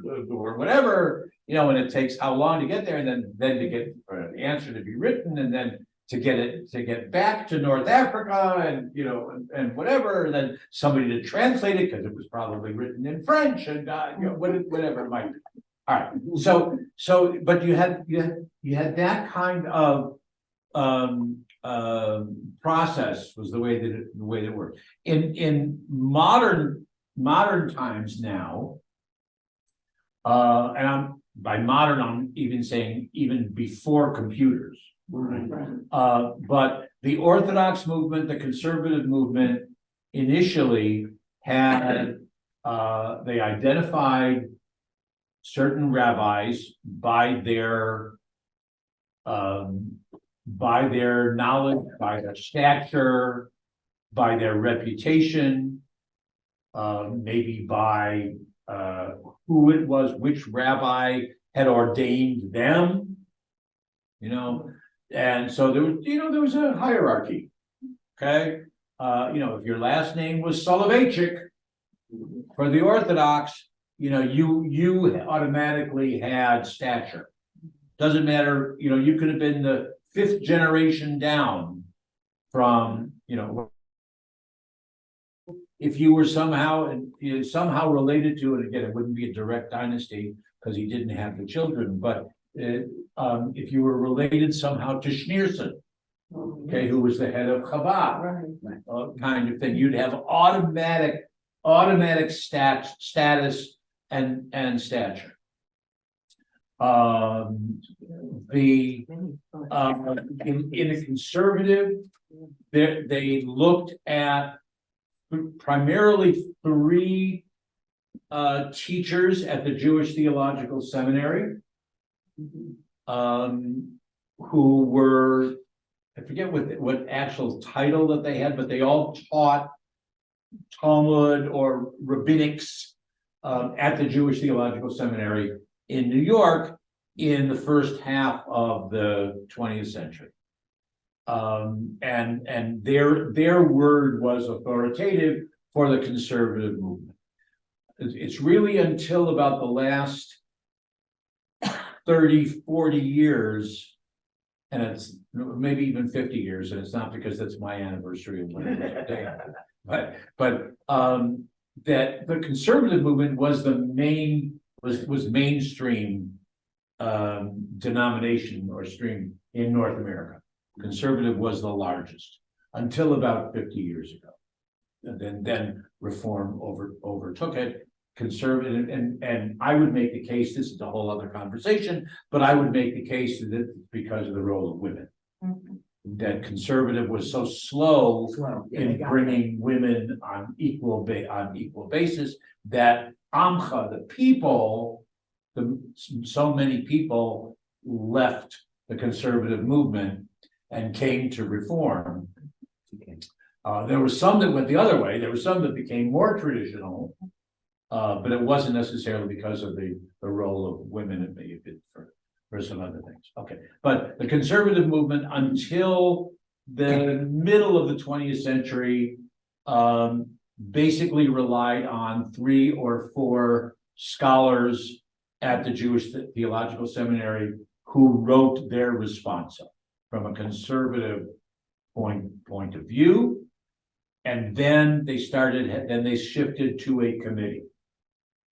whatever, you know, and it takes how long to get there, and then to get the answer to be written, and then to get back to North Africa, and, you know, and whatever, and then somebody to translate it, because it was probably written in French, and, you know, whatever it might be. All right, so, but you had that kind of, process was the way that it worked. In modern times now, and by modern, I'm even saying even before computers. But the Orthodox movement, the conservative movement, initially had, they identified certain rabbis by their knowledge, by their stature, by their reputation, maybe by who it was, which rabbi had ordained them, you know, and so there was a hierarchy. Okay, if your last name was Soloveitchik for the Orthodox, you automatically had stature. Doesn't matter, you could have been the 5th generation down from, if you were somehow related to it. Again, it wouldn't be a direct dynasty because he didn't have the children, but if you were related somehow to Schneerson, okay, who was the head of Chabad, kind of thing, you'd have automatic status and stature. In a conservative, they looked at primarily 3 teachers at the Jewish Theological Seminary, who were, I forget what actual title that they had, but they all taught Talmud or rabbinics at the Jewish Theological Seminary in New York in the first half of the 20th century. And their word was authoritative for the conservative movement. It's really until about the last 30, 40 years, and it's maybe even 50 years, and it's not because that's my anniversary of when it was day, but that the conservative movement was was mainstream denomination or stream in North America. Conservative was the largest until about 50 years ago. And then Reform overtook it. Conservative, and I would make the case, this is a whole other conversation, but I would make the case that it's because of the role of women. That Conservative was so slow in bringing women on equal basis, that Amcha, the people, so many people left the conservative movement and came to Reform. There were some that went the other way. There were some that became more traditional, but it wasn't necessarily because of the role of women. It may have been for some other things. Okay, but the conservative movement until the middle of the 20th century basically relied on 3 or 4 scholars at the Jewish Theological Seminary who wrote their responsa from a conservative point of view. And then they shifted to a committee.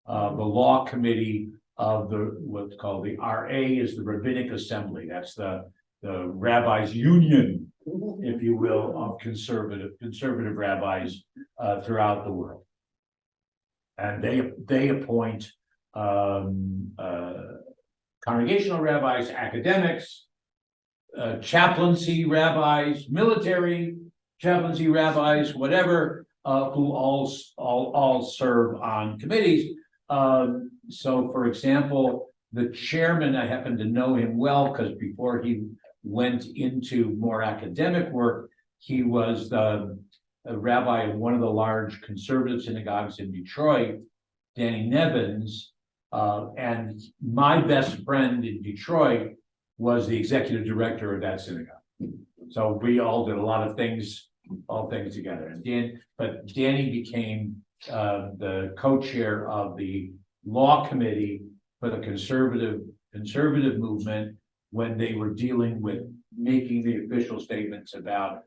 The law committee of what's called the RA is the Rabbinic Assembly. That's the rabbis' union, if you will, of conservative rabbis throughout the world. And they appoint congregational rabbis, academics, chaplaincy rabbis, military chaplaincy rabbis, whatever, who all serve on committees. So, for example, the chairman, I happen to know him well because before he went into more academic work, he was a rabbi of one of the large conservative synagogues in Detroit, Danny Nevins, And my best friend in Detroit was the executive director of that synagogue. So we all did a lot of things, all things together. And Danny became the co-chair of the law committee for the conservative movement when they were dealing with making the official statements about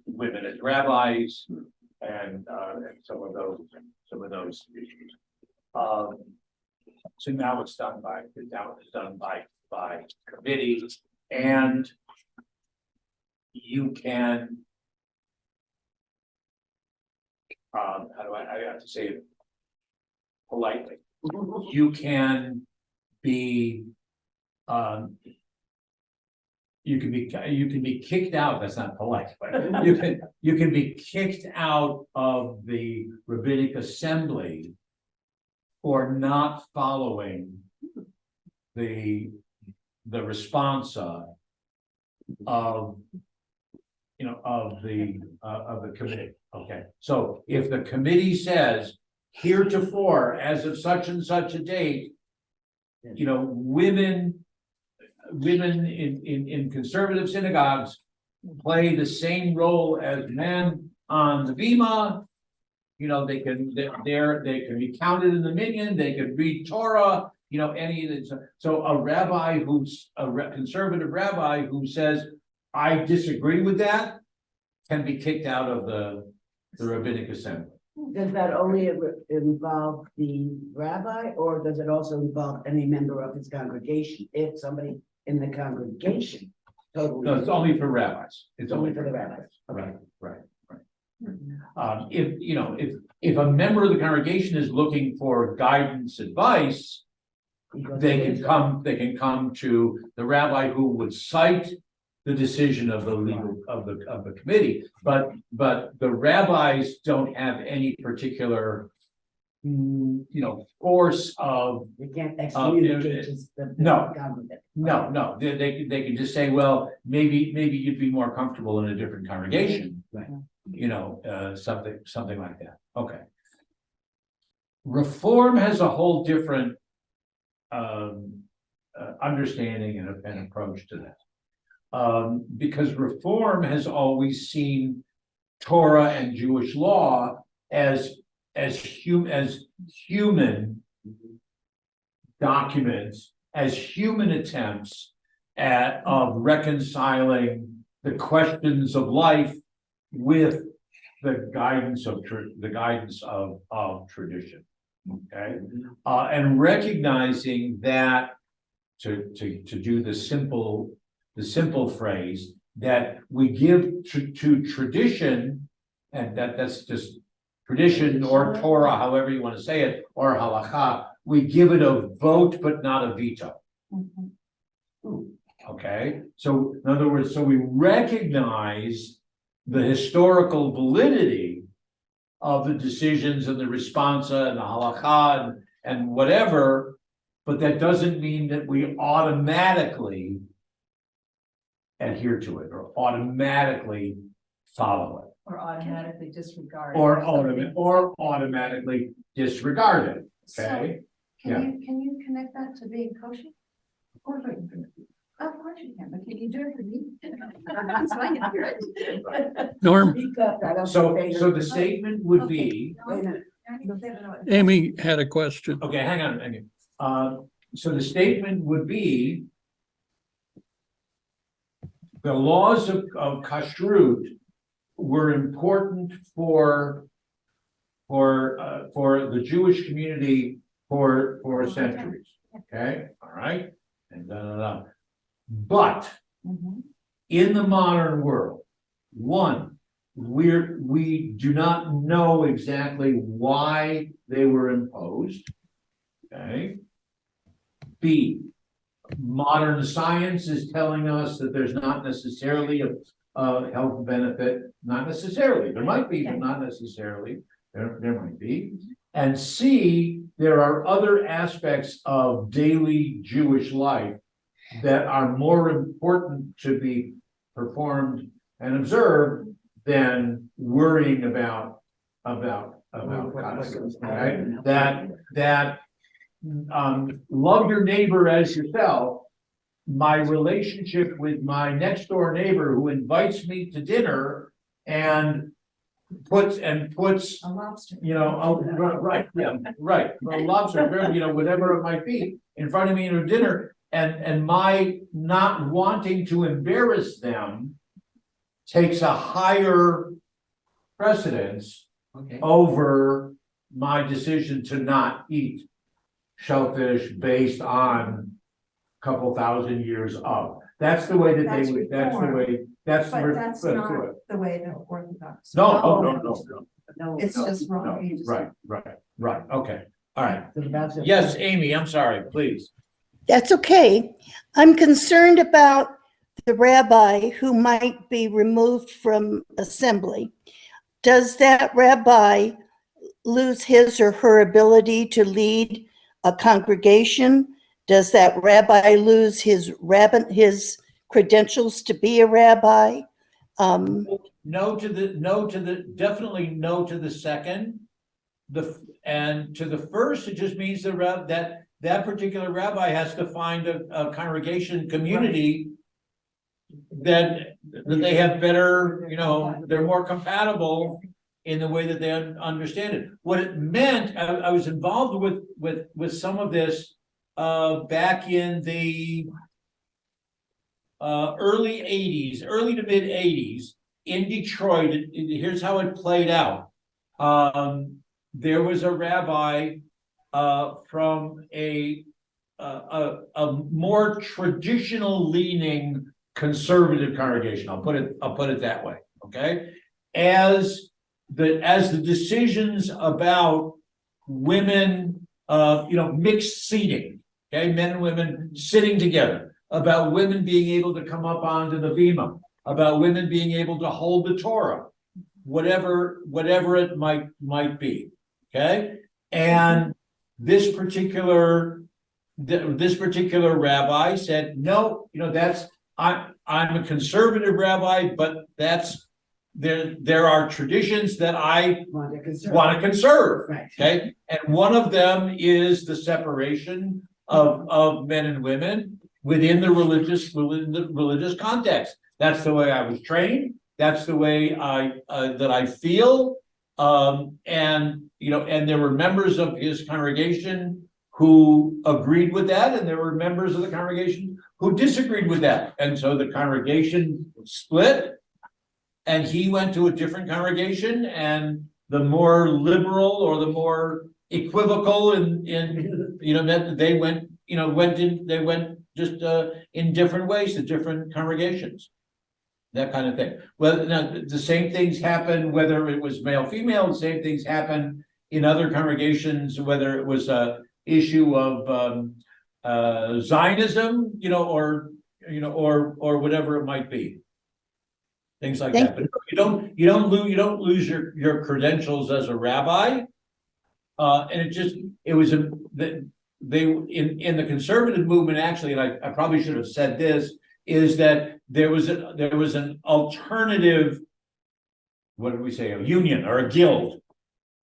women as rabbis and some of those issues. So now it's done by committee, and you can how do I have to say it politely? You can be you can be kicked out. That's not polite, but you can be kicked out of the rabbinic assembly for not following the responsa of the committee. Okay, so if the committee says heretofore, as of such and such a date, women in conservative synagogues play the same role as men on the bima. They can be counted in the minyan. They can read Torah. Any of this. So a rabbi who's conservative rabbi who says, I disagree with that, can be kicked out of the rabbinic assembly. Does that only involve the rabbi, or does it also involve any member of his congregation? If somebody in the congregation totally. No, it's only for rabbis. It's only for the rabbis. Right. If a member of the congregation is looking for guidance, advice, they can come to the rabbi who would cite the decision of the legal of the committee, but the rabbis don't have any particular force of. You can't excommunicate the No. congregant. No, they can just say, well, maybe you'd be more comfortable in a different congregation. Right. Something like that. Okay. Reform has a whole different understanding and approach to that. Because Reform has always seen Torah and Jewish law as human documents, as human attempts of reconciling the questions of life with the guidance of tradition. Okay, and recognizing that to do the simple phrase that we give to tradition, and that's just tradition or Torah, however you want to say it, or halacha, we give it a vote but not a veto. Okay, so in other words, so we recognize the historical validity of the decisions and the responsa and the halakha and whatever, but that doesn't mean that we automatically adhere to it or automatically follow it. Or automatically disregard. Or automatically disregard it, okay? Yeah. Can you connect that to being kosher? Of course I can finish. Of course you can, but can you do it for me? That's why I hear it. Norm, Speak up, I don't So think they- the statement would be, Wait a minute. Amy had a question. okay, hang on. So the statement would be the laws of kashrut were important for the Jewish community for centuries. Okay, all right, and but in the modern world, one, we do not know exactly why they were imposed. Okay. B, modern science is telling us that there's not necessarily a health benefit, not necessarily, there might be, but not necessarily, there might be. And C, there are other aspects of daily Jewish life that are more important to be performed and observed than worrying about customs, right? That love your neighbor as yourself. My relationship with my next door neighbor who invites me to dinner and puts, A lobster. you know, right, yeah, right, well, lobster, grill, you know, whatever it might be, in front of me at dinner, and my not wanting to embarrass them takes a higher precedence Okay, over my decision to not eat shellfish based on a couple thousand years of. That's the way that That's they would, that's the reform, way, that's. But that's that's not the way. the way the Orthodox. No, oh, no, No. It's just wrong. no, You just- right, okay, all right. So that's it. Yes, Amy, I'm sorry, please. That's okay. I'm concerned about the rabbi who might be removed from assembly. Does that rabbi lose his or her ability to lead a congregation? Does that rabbi lose his credentials to be a rabbi? Definitely no to the second. And to the first, it just means that particular rabbi has to find a congregation community that they have better, you know, they're more compatible in the way that they understand it. What it meant, I was involved with some of this back in the early '80s, early to mid '80s in Detroit. Here's how it played out. There was a rabbi from a more traditional leaning conservative congregation. I'll put it that way. Okay. As the decisions about women, mixed seating, okay, men and women sitting together, about women being able to come up onto the bima, about women being able to hold the Torah, whatever it might be. Okay. And this particular rabbi said, no, I'm a conservative rabbi, but there are traditions that I want to conserve. Right. Okay. And one of them is the separation of men and women within the religious context. That's the way I was trained. That's the way that I feel. And there were members of his congregation who agreed with that, and there were members of the congregation who disagreed with that. And so the congregation split, and he went to a different congregation, and the more liberal or the more equivocal that they went just in different ways to different congregations. That kind of thing. Well, now the same things happen whether it was male, female, the same things happen in other congregations, whether it was a issue of Zionism, or whatever it might be. Things like that. But you don't lose your credentials as a rabbi. And it was they in the conservative movement, actually, and I probably should have said this, is that there was an alternative, what did we say, a union or a guild.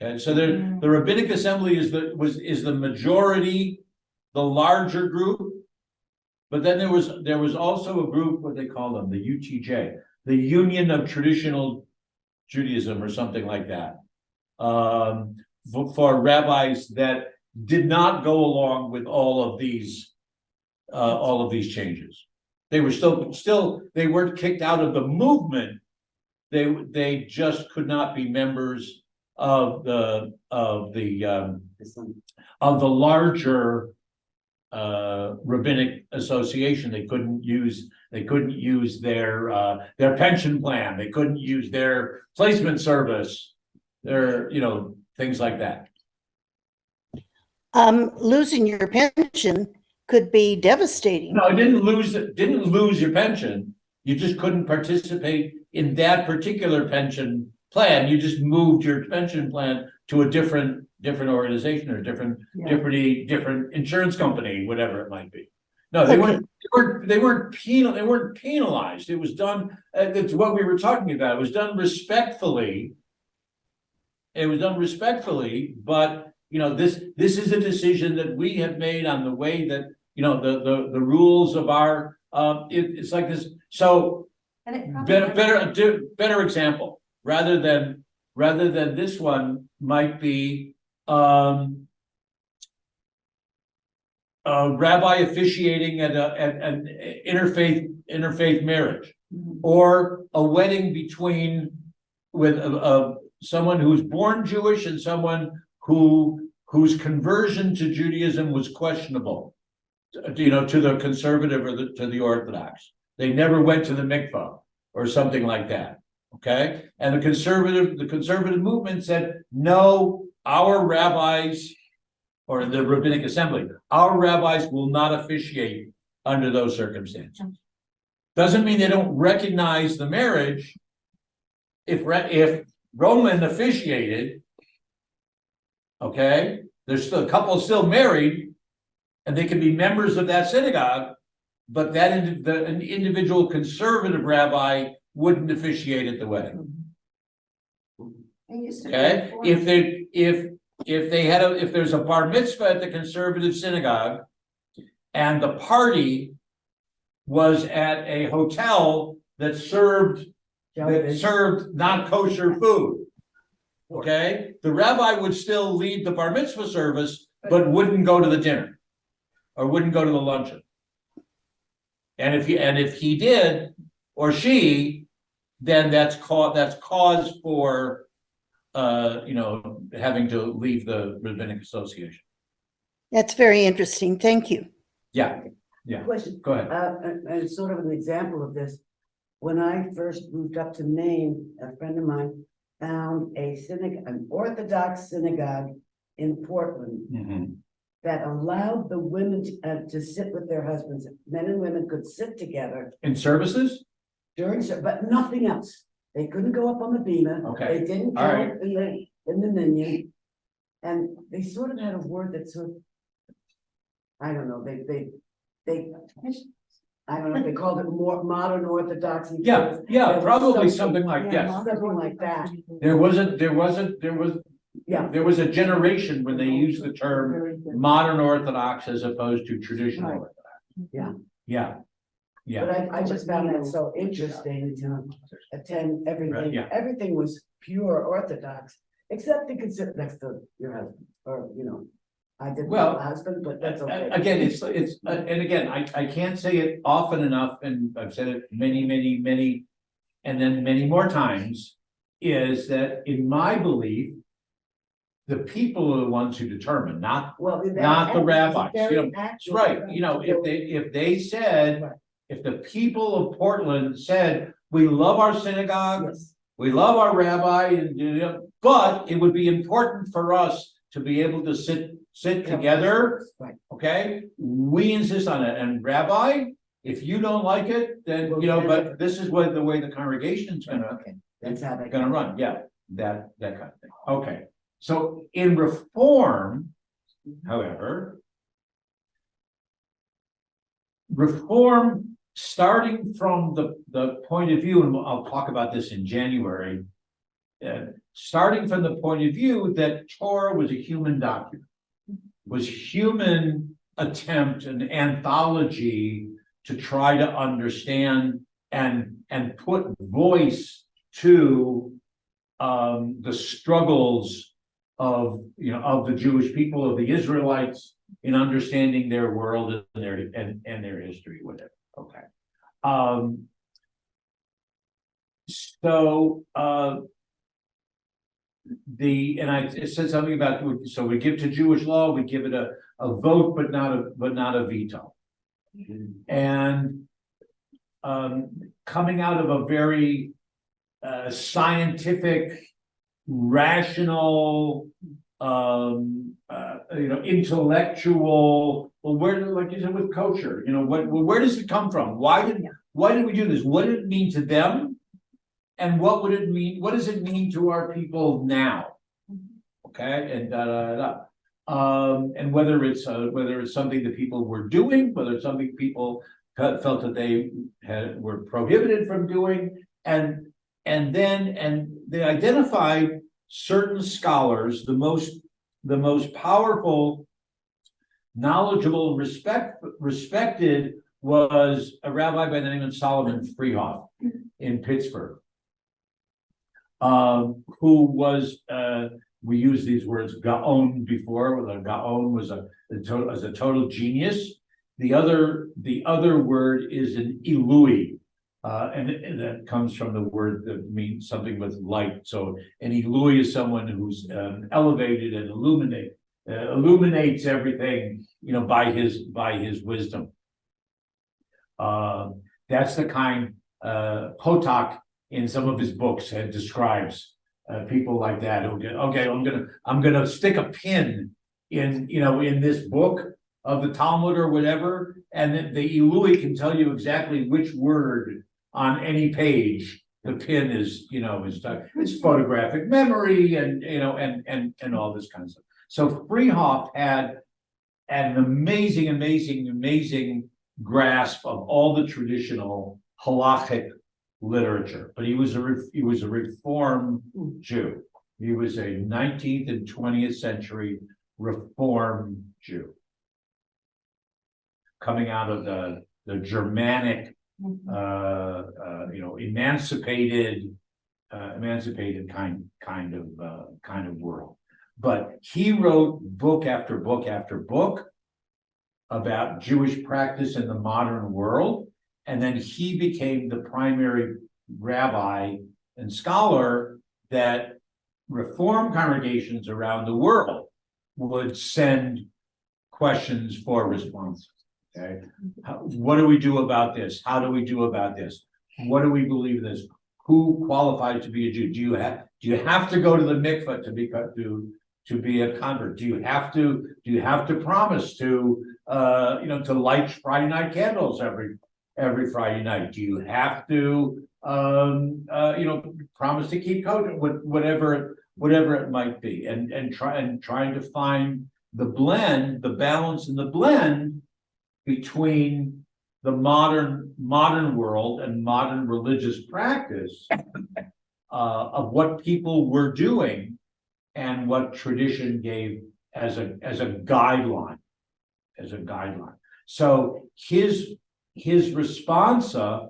And so the Rabbinic Assembly is the majority, the larger group. But then there was also a group, what they call them, the UTJ, the Union of Traditional Judaism or something like that. For rabbis that did not go along with all of these changes. They were still they weren't kicked out of the movement. They just could not be members of the larger rabbinic association. They couldn't use their pension plan. They couldn't use their placement service. Their things like that. Losing your pension could be devastating. No, it didn't lose your pension. You just couldn't participate in that particular pension plan. You just moved your pension plan to a different organization or different insurance company, whatever it might be. No, they weren't penalized. It was done. That's what we were talking about. It was done respectfully. But this is a decision that we have made on the way that, the rules of our, it's like this, so And it probably better example, rather than this one might be, a rabbi officiating at an interfaith marriage, or a wedding between with someone who's born Jewish and someone whose conversion to Judaism was questionable, to the conservative or to the Orthodox. They never went to the mikvah or something like that. Okay, and the conservative movement said, no, our rabbis, or the rabbinic assembly, our rabbis will not officiate under those circumstances. Doesn't mean they don't recognize the marriage. If Roman officiated, okay, there's still a couple still married, and they can be members of that synagogue, but an individual conservative rabbi wouldn't officiate at the wedding. Okay, if there's a bar mitzvah at the conservative synagogue, and the party was at a hotel that served not kosher food, okay, the rabbi would still lead the bar mitzvah service, but wouldn't go to the dinner, or wouldn't go to the luncheon. And if he did, or she, then that's cause for having to leave the rabbinic association. That's very interesting. Thank you. Yeah, Question, go ahead. and sort of an example of this, when I first moved up to Maine, a friend of mine found an Orthodox synagogue in Portland that allowed the women to sit with their husbands. Men and women could sit together In services? but nothing else. They couldn't go up on the bima. Okay. They didn't go All right. in the minion. And they sort of had a word that sort of, I don't know, I don't know, they called it more modern orthodoxy. Yeah, probably something like Yeah, that. Something like that. There was a generation when they used the term Very good. modern Orthodox as opposed to traditional Right. Orthodox. Yeah. Yeah, But I just found that so interesting to attend everything. Right, yeah. Everything was pure Orthodox, except you could sit next to your husband, or, I didn't Well, have a husband, but that's okay. Again, and again, I can't say it often enough, and I've said it many, and then many more times, is that in my belief, the people are the ones who determine, not Well, not the rabbis, very that's accurate. right, if they said, Right. if the people of Portland said, we love our synagogue, Yes, we love our rabbi, but it would be important for us to be able to sit together, right. okay? We insist on it, and rabbi, if you don't like it, then, but this is the way the congregation's Okay, that's how they. gonna run, yeah, that kind of thing, okay. So in reform, however, starting from the point of view, and I'll talk about this in January, starting from the point of view that Torah was a human document, was human attempt, an anthology to try to understand and put voice to the struggles of the Jewish people, of the Israelites, in understanding their world and their history, whatever. Okay. It said something about, so we give to Jewish law, we give it a vote, but not a veto. And coming out of a very scientific, rational, intellectual, well, where, like you said with kosher, where does it come from? Why did we do this? What did it mean to them? And what does it mean to our people now? Okay, and and whether it's something that people were doing, whether it's something people felt that they were prohibited from doing, and they identified certain scholars, the the most powerful, knowledgeable, respected was a rabbi by the name of Solomon Freehoff in Pittsburgh. Who was, we used these words gaon before, the gaon was a total genius. The other word is an ilui, and that comes from the word that means something with light. So an ilui is someone who's elevated and illuminates everything, by his wisdom. That's the kind Potok in some of his books describes people like that who get, okay, I'm gonna stick a pin in this book of the Talmud or whatever, and the Ilui can tell you exactly which word on any page the pin is, it's photographic memory and all this kind of stuff. So Freehoff had an amazing grasp of all the traditional halachic literature, but he was a Reform Jew. He was a 19th and 20th century Reform Jew, coming out of the Germanic, emancipated kind of world. But he wrote book after book after book about Jewish practice in the modern world. And then he became the primary rabbi and scholar that Reform congregations around the world would send questions for responses. Okay, what do we do about this? How do we do about this? What do we believe this? Who qualifies to be a Jew? Do you have to go to the mikveh to be a convert? Do you have to promise to light Friday night candles every Friday night? Do you have to promise to keep code, whatever it might be, and trying to find the balance in the blend between the modern world and modern religious practice of what people were doing and what tradition gave as a guideline. So his responsa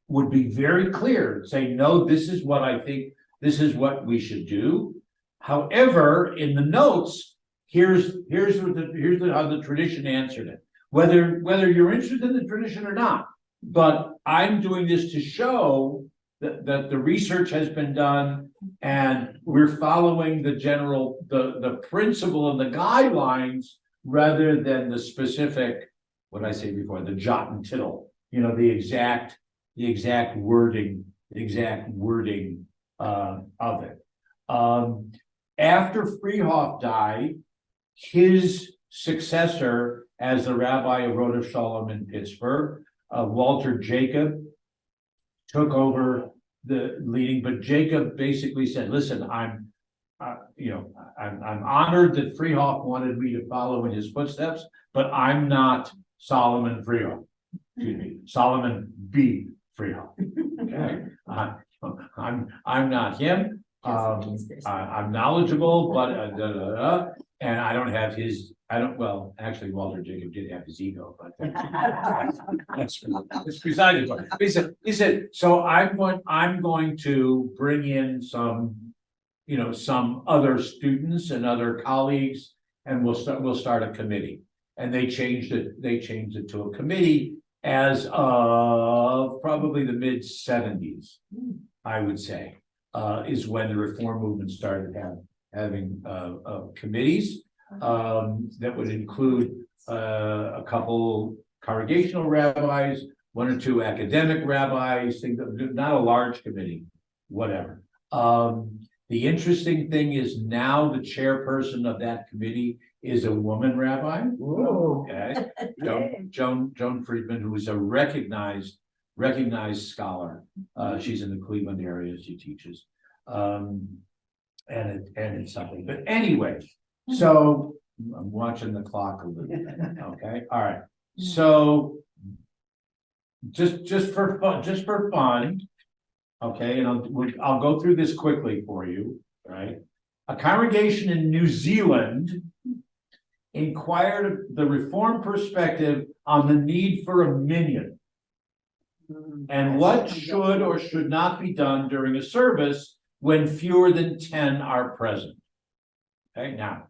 would be very clear, say, no, this is what I think, this is what we should do. However, in the notes, here's how the tradition answered it. Whether you're interested in the tradition or not, but I'm doing this to show that the research has been done and we're following the principle and the guidelines rather than the specific, what I say before, the jot and tittle, the exact wording of it. After Freehoff died, his successor as the rabbi of Rodef Shalom in Pittsburgh, Walter Jacob, took over the leading, but Jacob basically said, listen, I'm honored that Freehoff wanted me to follow in his footsteps, but I'm not Solomon Freehoff. Excuse me, Solomon B. Freehoff. Okay, I'm not him. I'm knowledgeable, but and I don't have his. Well, actually, Walter Jacob did have his ego, but that's beside the point. He said, so I'm going to bring in some other students and other colleagues, and we'll start a committee. And they changed it to a committee as of probably the mid-70s, I would say, is when the Reform movement started having committees that would include a couple congregational rabbis, one or two academic rabbis, not a large committee, whatever. The interesting thing is now the chairperson of that committee is a woman rabbi. Whoa. Okay, Joan Friedman, who is a recognized scholar. She's in the Cleveland area. She teaches, and it's something. But anyway, so I'm watching the clock a little bit. Okay, all right. So just for fun. Okay, and I'll go through this quickly for you, right? A congregation in New Zealand inquired the Reform perspective on the need for a minyan and what should or should not be done during a service when fewer than 10 are present. Okay, now,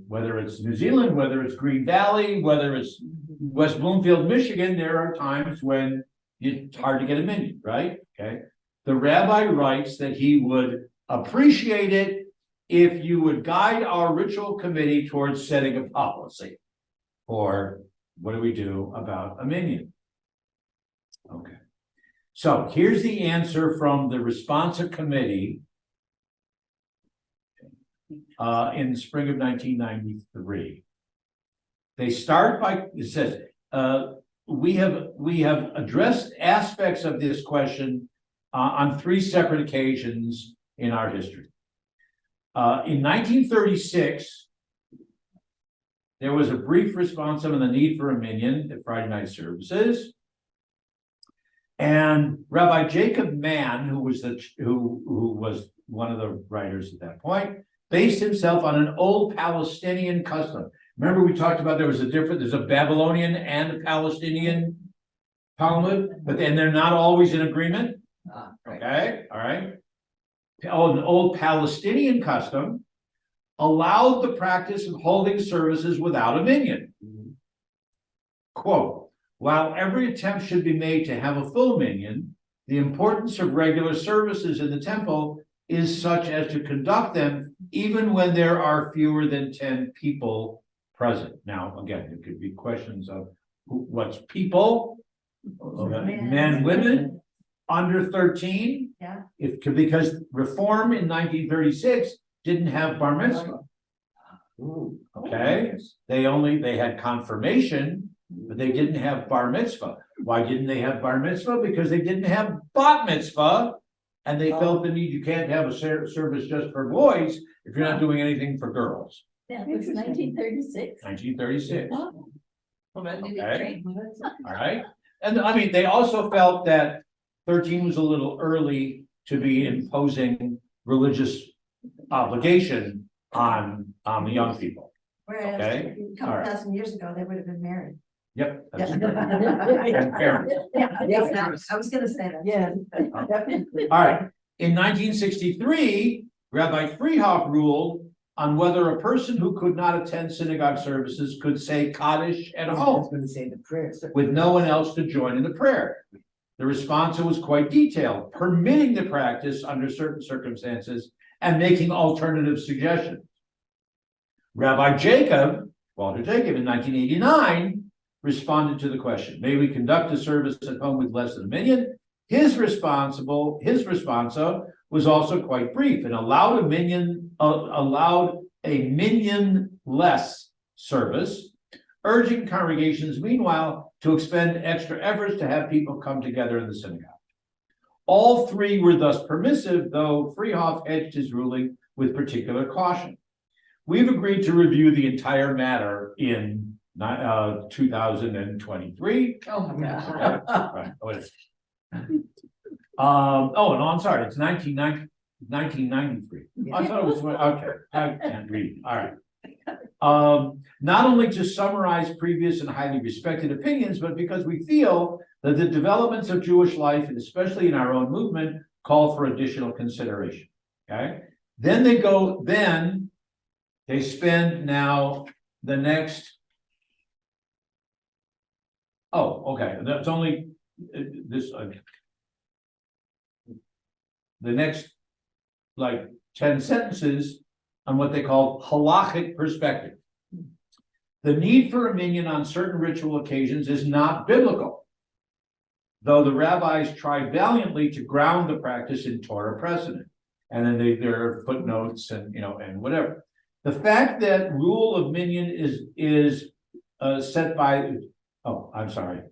whether it's New Zealand, whether it's Green Valley, whether it's West Bloomfield, Michigan, there are times when it's hard to get a minyan, right? Okay. The rabbi writes that he would appreciate it if you would guide our ritual committee towards setting a policy for what do we do about a minyan? Okay. So here's the answer from the responsive committee in the spring of 1993. They start by, it says, we have addressed aspects of this question on 3 separate occasions in our history. In 1936, there was a brief response on the need for a minyan at Friday night services. And Rabbi Jacob Mann, who was one of the writers at that point, based himself on an old Palestinian custom. Remember, we talked about there's a Babylonian and a Palestinian Talmud, and they're not always in agreement. Okay, all right. An old Palestinian custom allowed the practice of holding services without a minyan. Quote, while every attempt should be made to have a full minyan, the importance of regular services in the temple is such as to conduct them even when there are fewer than 10 people present. Now, again, there could be questions of what's people, men, women, under 13. Yeah. Because Reform in 1936 didn't have bar mitzvah. Okay, they had confirmation, but they didn't have bar mitzvah. Why didn't they have bar mitzvah? Because they didn't have bat mitzvah, and they felt the need. You can't have a service just for boys if you're not doing anything for girls. Yeah, it was 1936. 1936. Well, then they Okay. train. All right, and I mean, they also felt that 13 was a little early to be imposing religious obligation on the young people. Whereas Okay. a couple All right. thousand years ago, they would have been married. Yep. that's Yeah. true. And parents. Yeah, I was gonna say that. Yeah. All right, in 1963, Rabbi Freehoff ruled on whether a person who could not attend synagogue services could say Kaddish at I was home gonna say the prayer. with no one else to join in the prayer. The response was quite detailed, permitting the practice under certain circumstances and making alternative suggestions. Rabbi Jacob, Walter Jacob, in 1989, responded to the question, may we conduct a service at home with less than a minyan? His responsa was also quite brief and allowed a minyan-less service, urging congregations, meanwhile, to expend extra efforts to have people come together in the synagogue. All 3 were thus permissive, though Freehoff hedged his ruling with particular caution. We've agreed to review the entire matter in 2023. Oh, my God. Right. No, I'm sorry, it's 1993. I thought it was, okay, I can't read, all right. Not only to summarize previous and highly respected opinions, but because we feel that the developments of Jewish life, and especially in our own movement, call for additional consideration, okay? Then they spend now the next, that's only the next like 10 sentences on what they call halachic perspective. The need for a minyan on certain ritual occasions is not biblical, though the rabbis tried valiantly to ground the practice in Torah precedent. And then there are footnotes and and whatever. The fact that rule of minyan is set by, I'm sorry,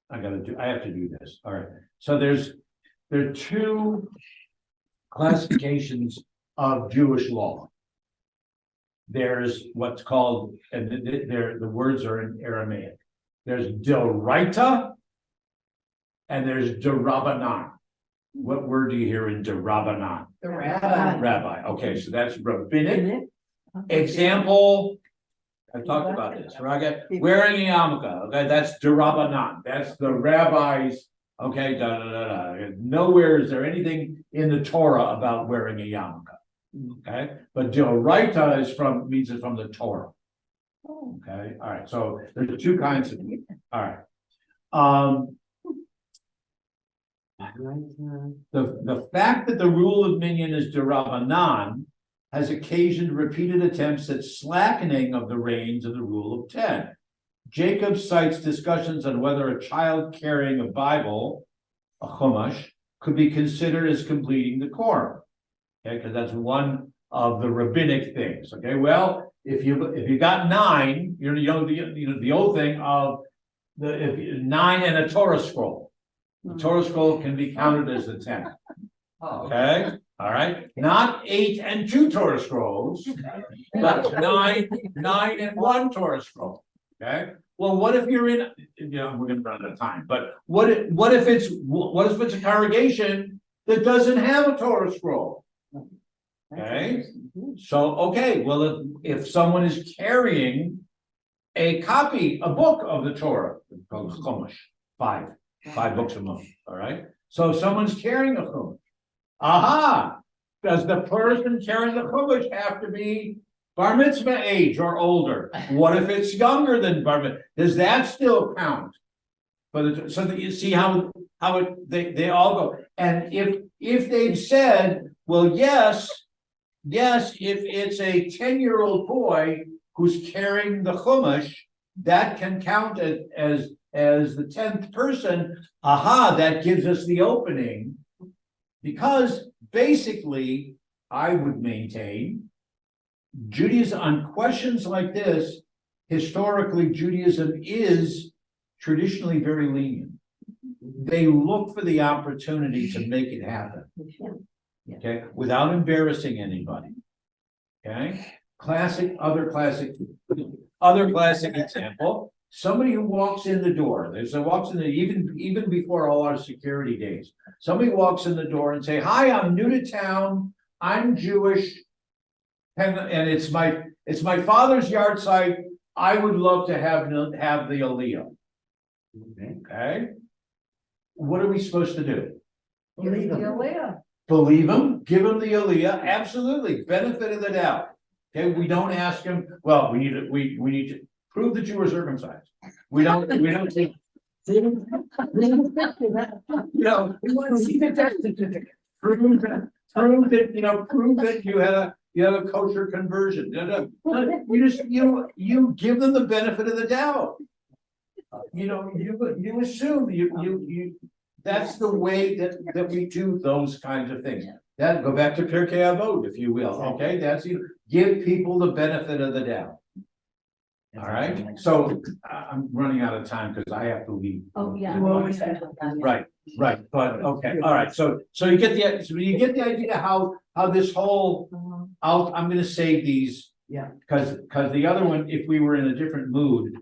I have to do this. All right. So there are 2 classifications of Jewish law. There's what's called, and the words are in Aramaic. There's Doraita and there's Dorabanan. What word do you hear in Darabanan? The Rabbi. Rabbi, okay, so that's rabbinic. Example, I've talked about this, right? Wearing a yarmulke, okay, that's Darabanan, that's the rabbis, okay, da, da, da, da. Nowhere is there anything in the Torah about wearing a yarmulke. Okay, but Doraita means it's from the Torah. Okay, all right, so there's two kinds of, all right. The fact that the rule of minyan is derabanan has occasioned repeated attempts at slackening of the reins of the rule of 10. Jacob cites discussions on whether a child carrying a Bible, a chumash, could be considered as completing the quorum. Okay, because that's one of the rabbinic things. Okay, well, if you got 9, the old thing of if 9 and a Torah scroll. The Torah scroll can be counted as the 10th. Okay, all right, not 8 and 2 Torah scrolls, but 9 and 1 Torah scroll. Okay, well, what if you're in, we're gonna run out of time, but what if it's a congregation that doesn't have a Torah scroll? Okay, so, okay, well, if someone is carrying a book of the Torah, called Chumash, 5 books a month, all right? So if someone's carrying a Chumash, does the person carrying the Chumash have to be bar mitzvah age or older? What if it's younger than bar mitzvah? Does that still count? So that you see how they all go. And if they've said, well, yes, if it's a 10-year-old boy who's carrying the Chumash, that can count as the 10th person. That gives us the opening, because basically, I would maintain Judaism on questions like this. Historically, Judaism is traditionally very lenient. They look for the opportunity to make it happen. Okay, without embarrassing anybody. Okay, other classic example. Somebody who walks in the door, even before all our security days, somebody walks in the door and say, "Hi, I'm new to town. I'm Jewish, and it's my father's yard site. I would love to have the Aliyah." Okay, what are we supposed to do? Believe him. Believe him, give him the Aliyah, absolutely, benefit of the doubt. Okay, we don't ask him, well, we need to prove that you were circumcised. We don't say, we want to see the death certificate. Prove that you have a kosher conversion. You give them the benefit of the doubt. You assume that's the way that we do those kinds of things. That go back to Pirkei Avot, if you will. Okay, that's give people the benefit of the doubt. All right, so I'm running out of time because I have to leave. Oh, yeah. Right, but okay, all right. So you get the idea how this whole. I'm going to save these. Yeah. Because the other one, if we were in a different mood,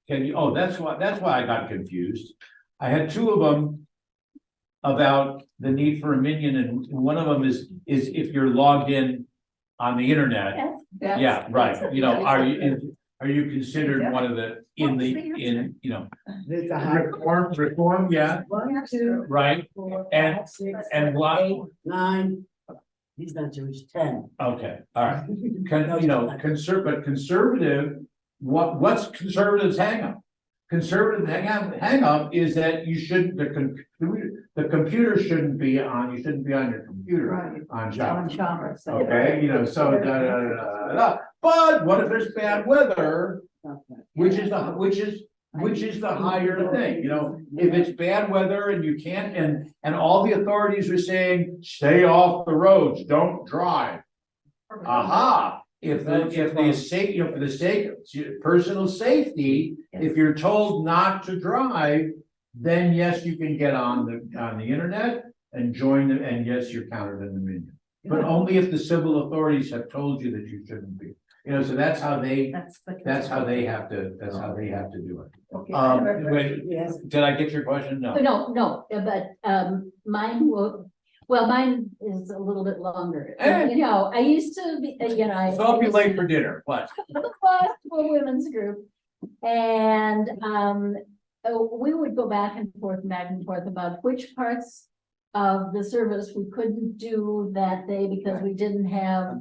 can you, that's why I got confused. I had 2 of them about the need for a minyan, and one of them is if you're logged in on the internet. Yeah, right, are you considered one of the, There's a high. reform, yeah, 1, 2, right, 4, and- 5, 6, and what- 8, 9. He's not Jewish, 10. okay, all right. Conservative, what's conservatives hang up? Conservative hang up is that you shouldn't, the computer shouldn't be on, you shouldn't be on your computer Right. on John Shabbat. Chalmers. Okay, so but what if there's bad weather, which is the higher thing, if it's bad weather and you can't, and all the authorities are saying, stay off the roads, don't drive. If the sake, for the sake of personal safety, if you're told not to drive, then yes, you can get on the internet and join and yes, you're counted in the minyan. But only if the civil authorities have told you that you shouldn't be. You know, so that's how they, That's the. that's how they have to, that's how they have to do it. Okay. I have a question. Wait, Yes, did I get your question? No. No, but, mine will, well, mine is a little bit longer. Eh. You know, I used to be, you know, I. So I'll be late for dinner, what? was to a women's group. And we would go back and forth about which parts of the service we couldn't do that day because we didn't have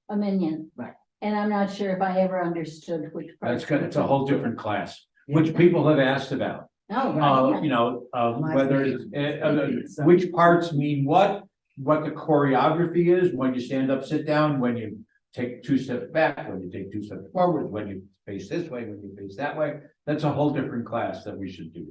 a minion. Right. And I'm not sure if I ever understood which. That's parts good, we it's a whole different class, Yeah. which people have asked about. Oh, right. You know, My whether it's, favorite. which parts mean what the choreography is, when you stand up, sit down, when you take 2 steps back, when you take 2 steps forward, when you face this way, when you face that way. That's a whole different class that we should do.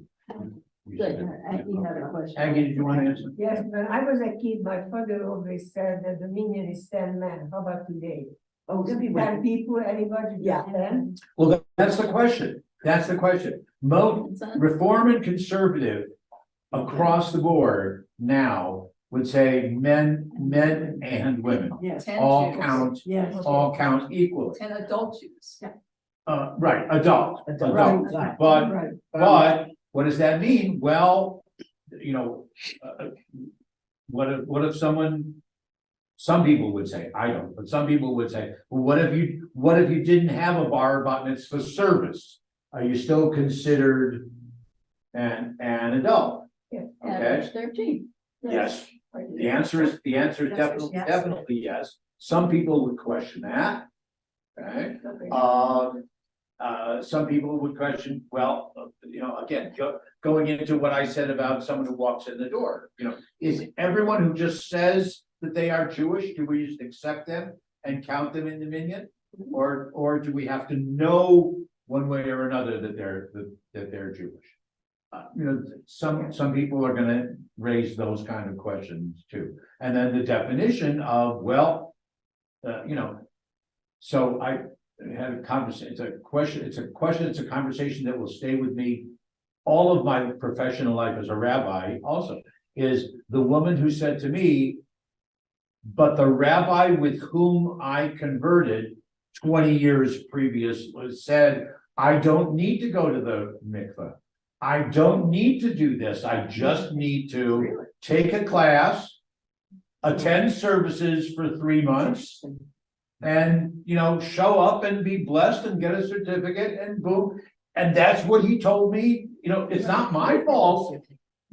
We should Good, do. you had a question. Aggie, did you want to answer? Yes, when I was a kid, my father always said that the minion is 10 men. How about today? oh, good 10 people. people, anybody? Yeah. 10? Well, that's the question. That's the question. Most reform and conservative across the board now would say men and women, Yes, 10 all Jews, count, yes. all count equally. 10 adult Jews. Right, adult, Right. but, Right. but what does that mean? Well, you know, what if some people would say, I don't, but some people would say, well, what if you didn't have a bar bat mitzvah service? Are you still considered an adult? Yeah. Okay, Age 13. yes, the answer is definitely, Yes. definitely yes. Some people would question that. Okay, Okay. some people would question, well, you know, again, going into what I said about someone who walks in the door, you know, is everyone who just says that they are Jewish, do we just accept them and count them in the minion? Or do we have to know one way or another that they're Jewish? You know, some people are gonna raise those kind of questions too. And then the definition of, well, you know, so I had a conversation, it's a conversation that will stay with me all of my professional life as a rabbi also, is the woman who said to me, but the rabbi with whom I converted 20 years previous said, I don't need to go to the mikveh. I don't need to do this. I just need to take a class, attend services for 3 months, and, you know, show up and be blessed and get a certificate and boom. And that's what he told me. You know, it's not my fault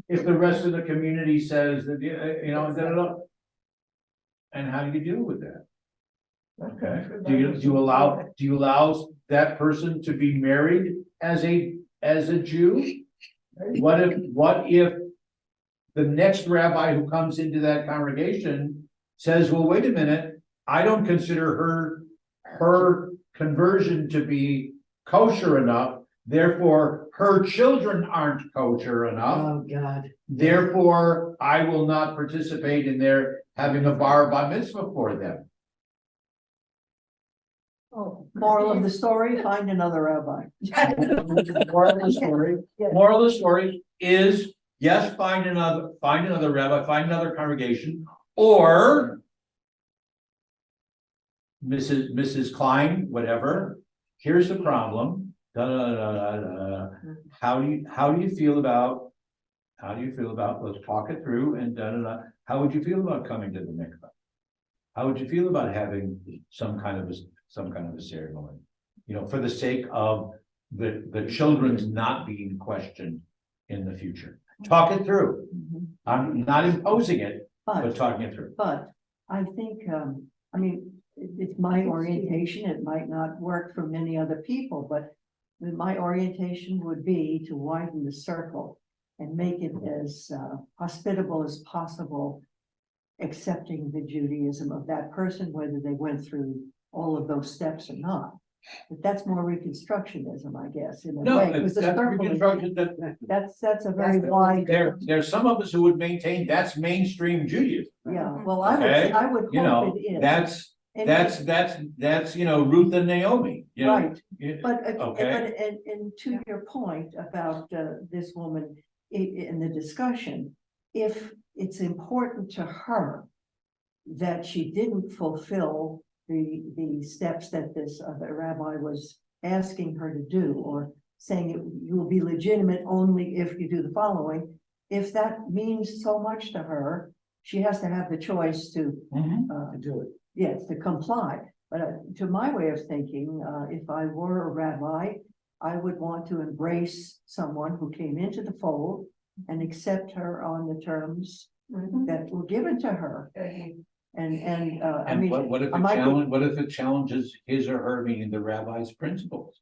if the rest of the community says that, you know, da, da, da. And how do you deal with that? Okay, do you allow that person to be married as a Jew? What if the next rabbi who comes into that congregation says, well, wait a minute, I don't consider her conversion to be kosher enough, therefore her children aren't kosher enough. Oh, God. Therefore, I will not participate in their having a bar mitzvah for them. Oh, moral of the story, find another rabbi. Moral of the story is, yes, find another rabbi, find another congregation, or Mrs. Klein, whatever, here's the problem. Da, da, da, da, da. How do you feel about, let's talk it through and da, da, da. How would you feel about coming to the mikvah? How would you feel about having some kind of a ceremony? You know, for the sake of the children's not being questioned in the future. Talk it through. I'm not imposing it, but talking it through. But I think, I mean, it's my orientation, it might not work for many other people, but my orientation would be to widen the circle and make it as hospitable as possible, accepting the Judaism of that person, whether they went through all of those steps or not. But that's more Reconstructionism, I guess, in a No, way. 'cause the that's circle is- Reconstruction, That's a very wide, there's some of us who would maintain that's mainstream Judaism. yeah, well, Okay, I would You know, hope it is. And- that's, you know, Ruth and Naomi, you know. Right, Yeah, but, Okay. and to your point about this woman in the discussion, if it's important to her that she didn't fulfill the steps that this other rabbi was asking her to do, or saying you will be legitimate only if you do the following. If that means so much to her, she has to have the choice to, Mhm. Do it. yes, to comply. But to my way of thinking, if I were a rabbi, I would want to embrace someone who came into the fold and accept her on the terms that were given to her. And, I And mean, what if I it might be- challenge, what if it challenges his or her, meaning the rabbi's principles?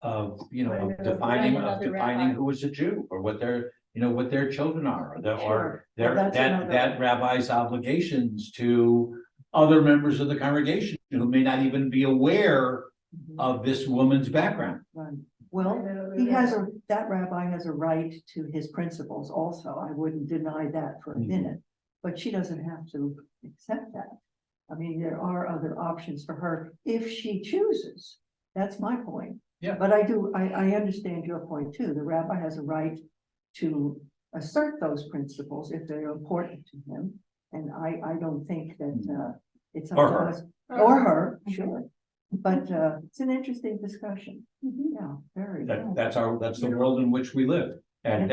Of, you know, of defining, of another defining rabbi. who is a Jew, or what their, you know, what their children are, or Sure. their, Well, that's that, another- that rabbi's obligations to other members of the congregation who may not even be aware of this woman's background. Right. Well, that rabbi has a right to his principles also. I wouldn't deny that for a Mhm. minute. But she doesn't have to accept that. I mean, there are other options for her if she chooses. That's my point. Yeah. But I understand your point too. The rabbi has a right to assert those principles if they're important to him. And I don't think that, it's up Or to her. us, or her, sure. But, it's an interesting discussion. Yeah, very. That's the world in which we live. And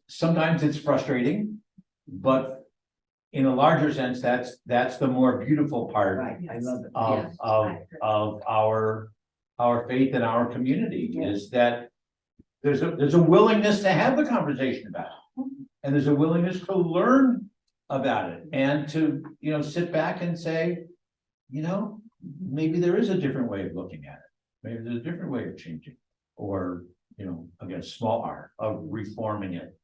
sometimes it's frustrating, but in a larger sense, that's the more beautiful part Right, I love it. of our faith and our community is that there's a willingness to have the conversation about it. And there's a willingness to learn about it and to, you know, sit back and say, you know, maybe there is a different way of looking at it. Maybe there's a different way of changing, or, you know, again, small r of reforming it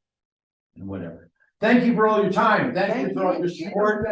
and whatever. Thank you for all your time. Thank you for all your support.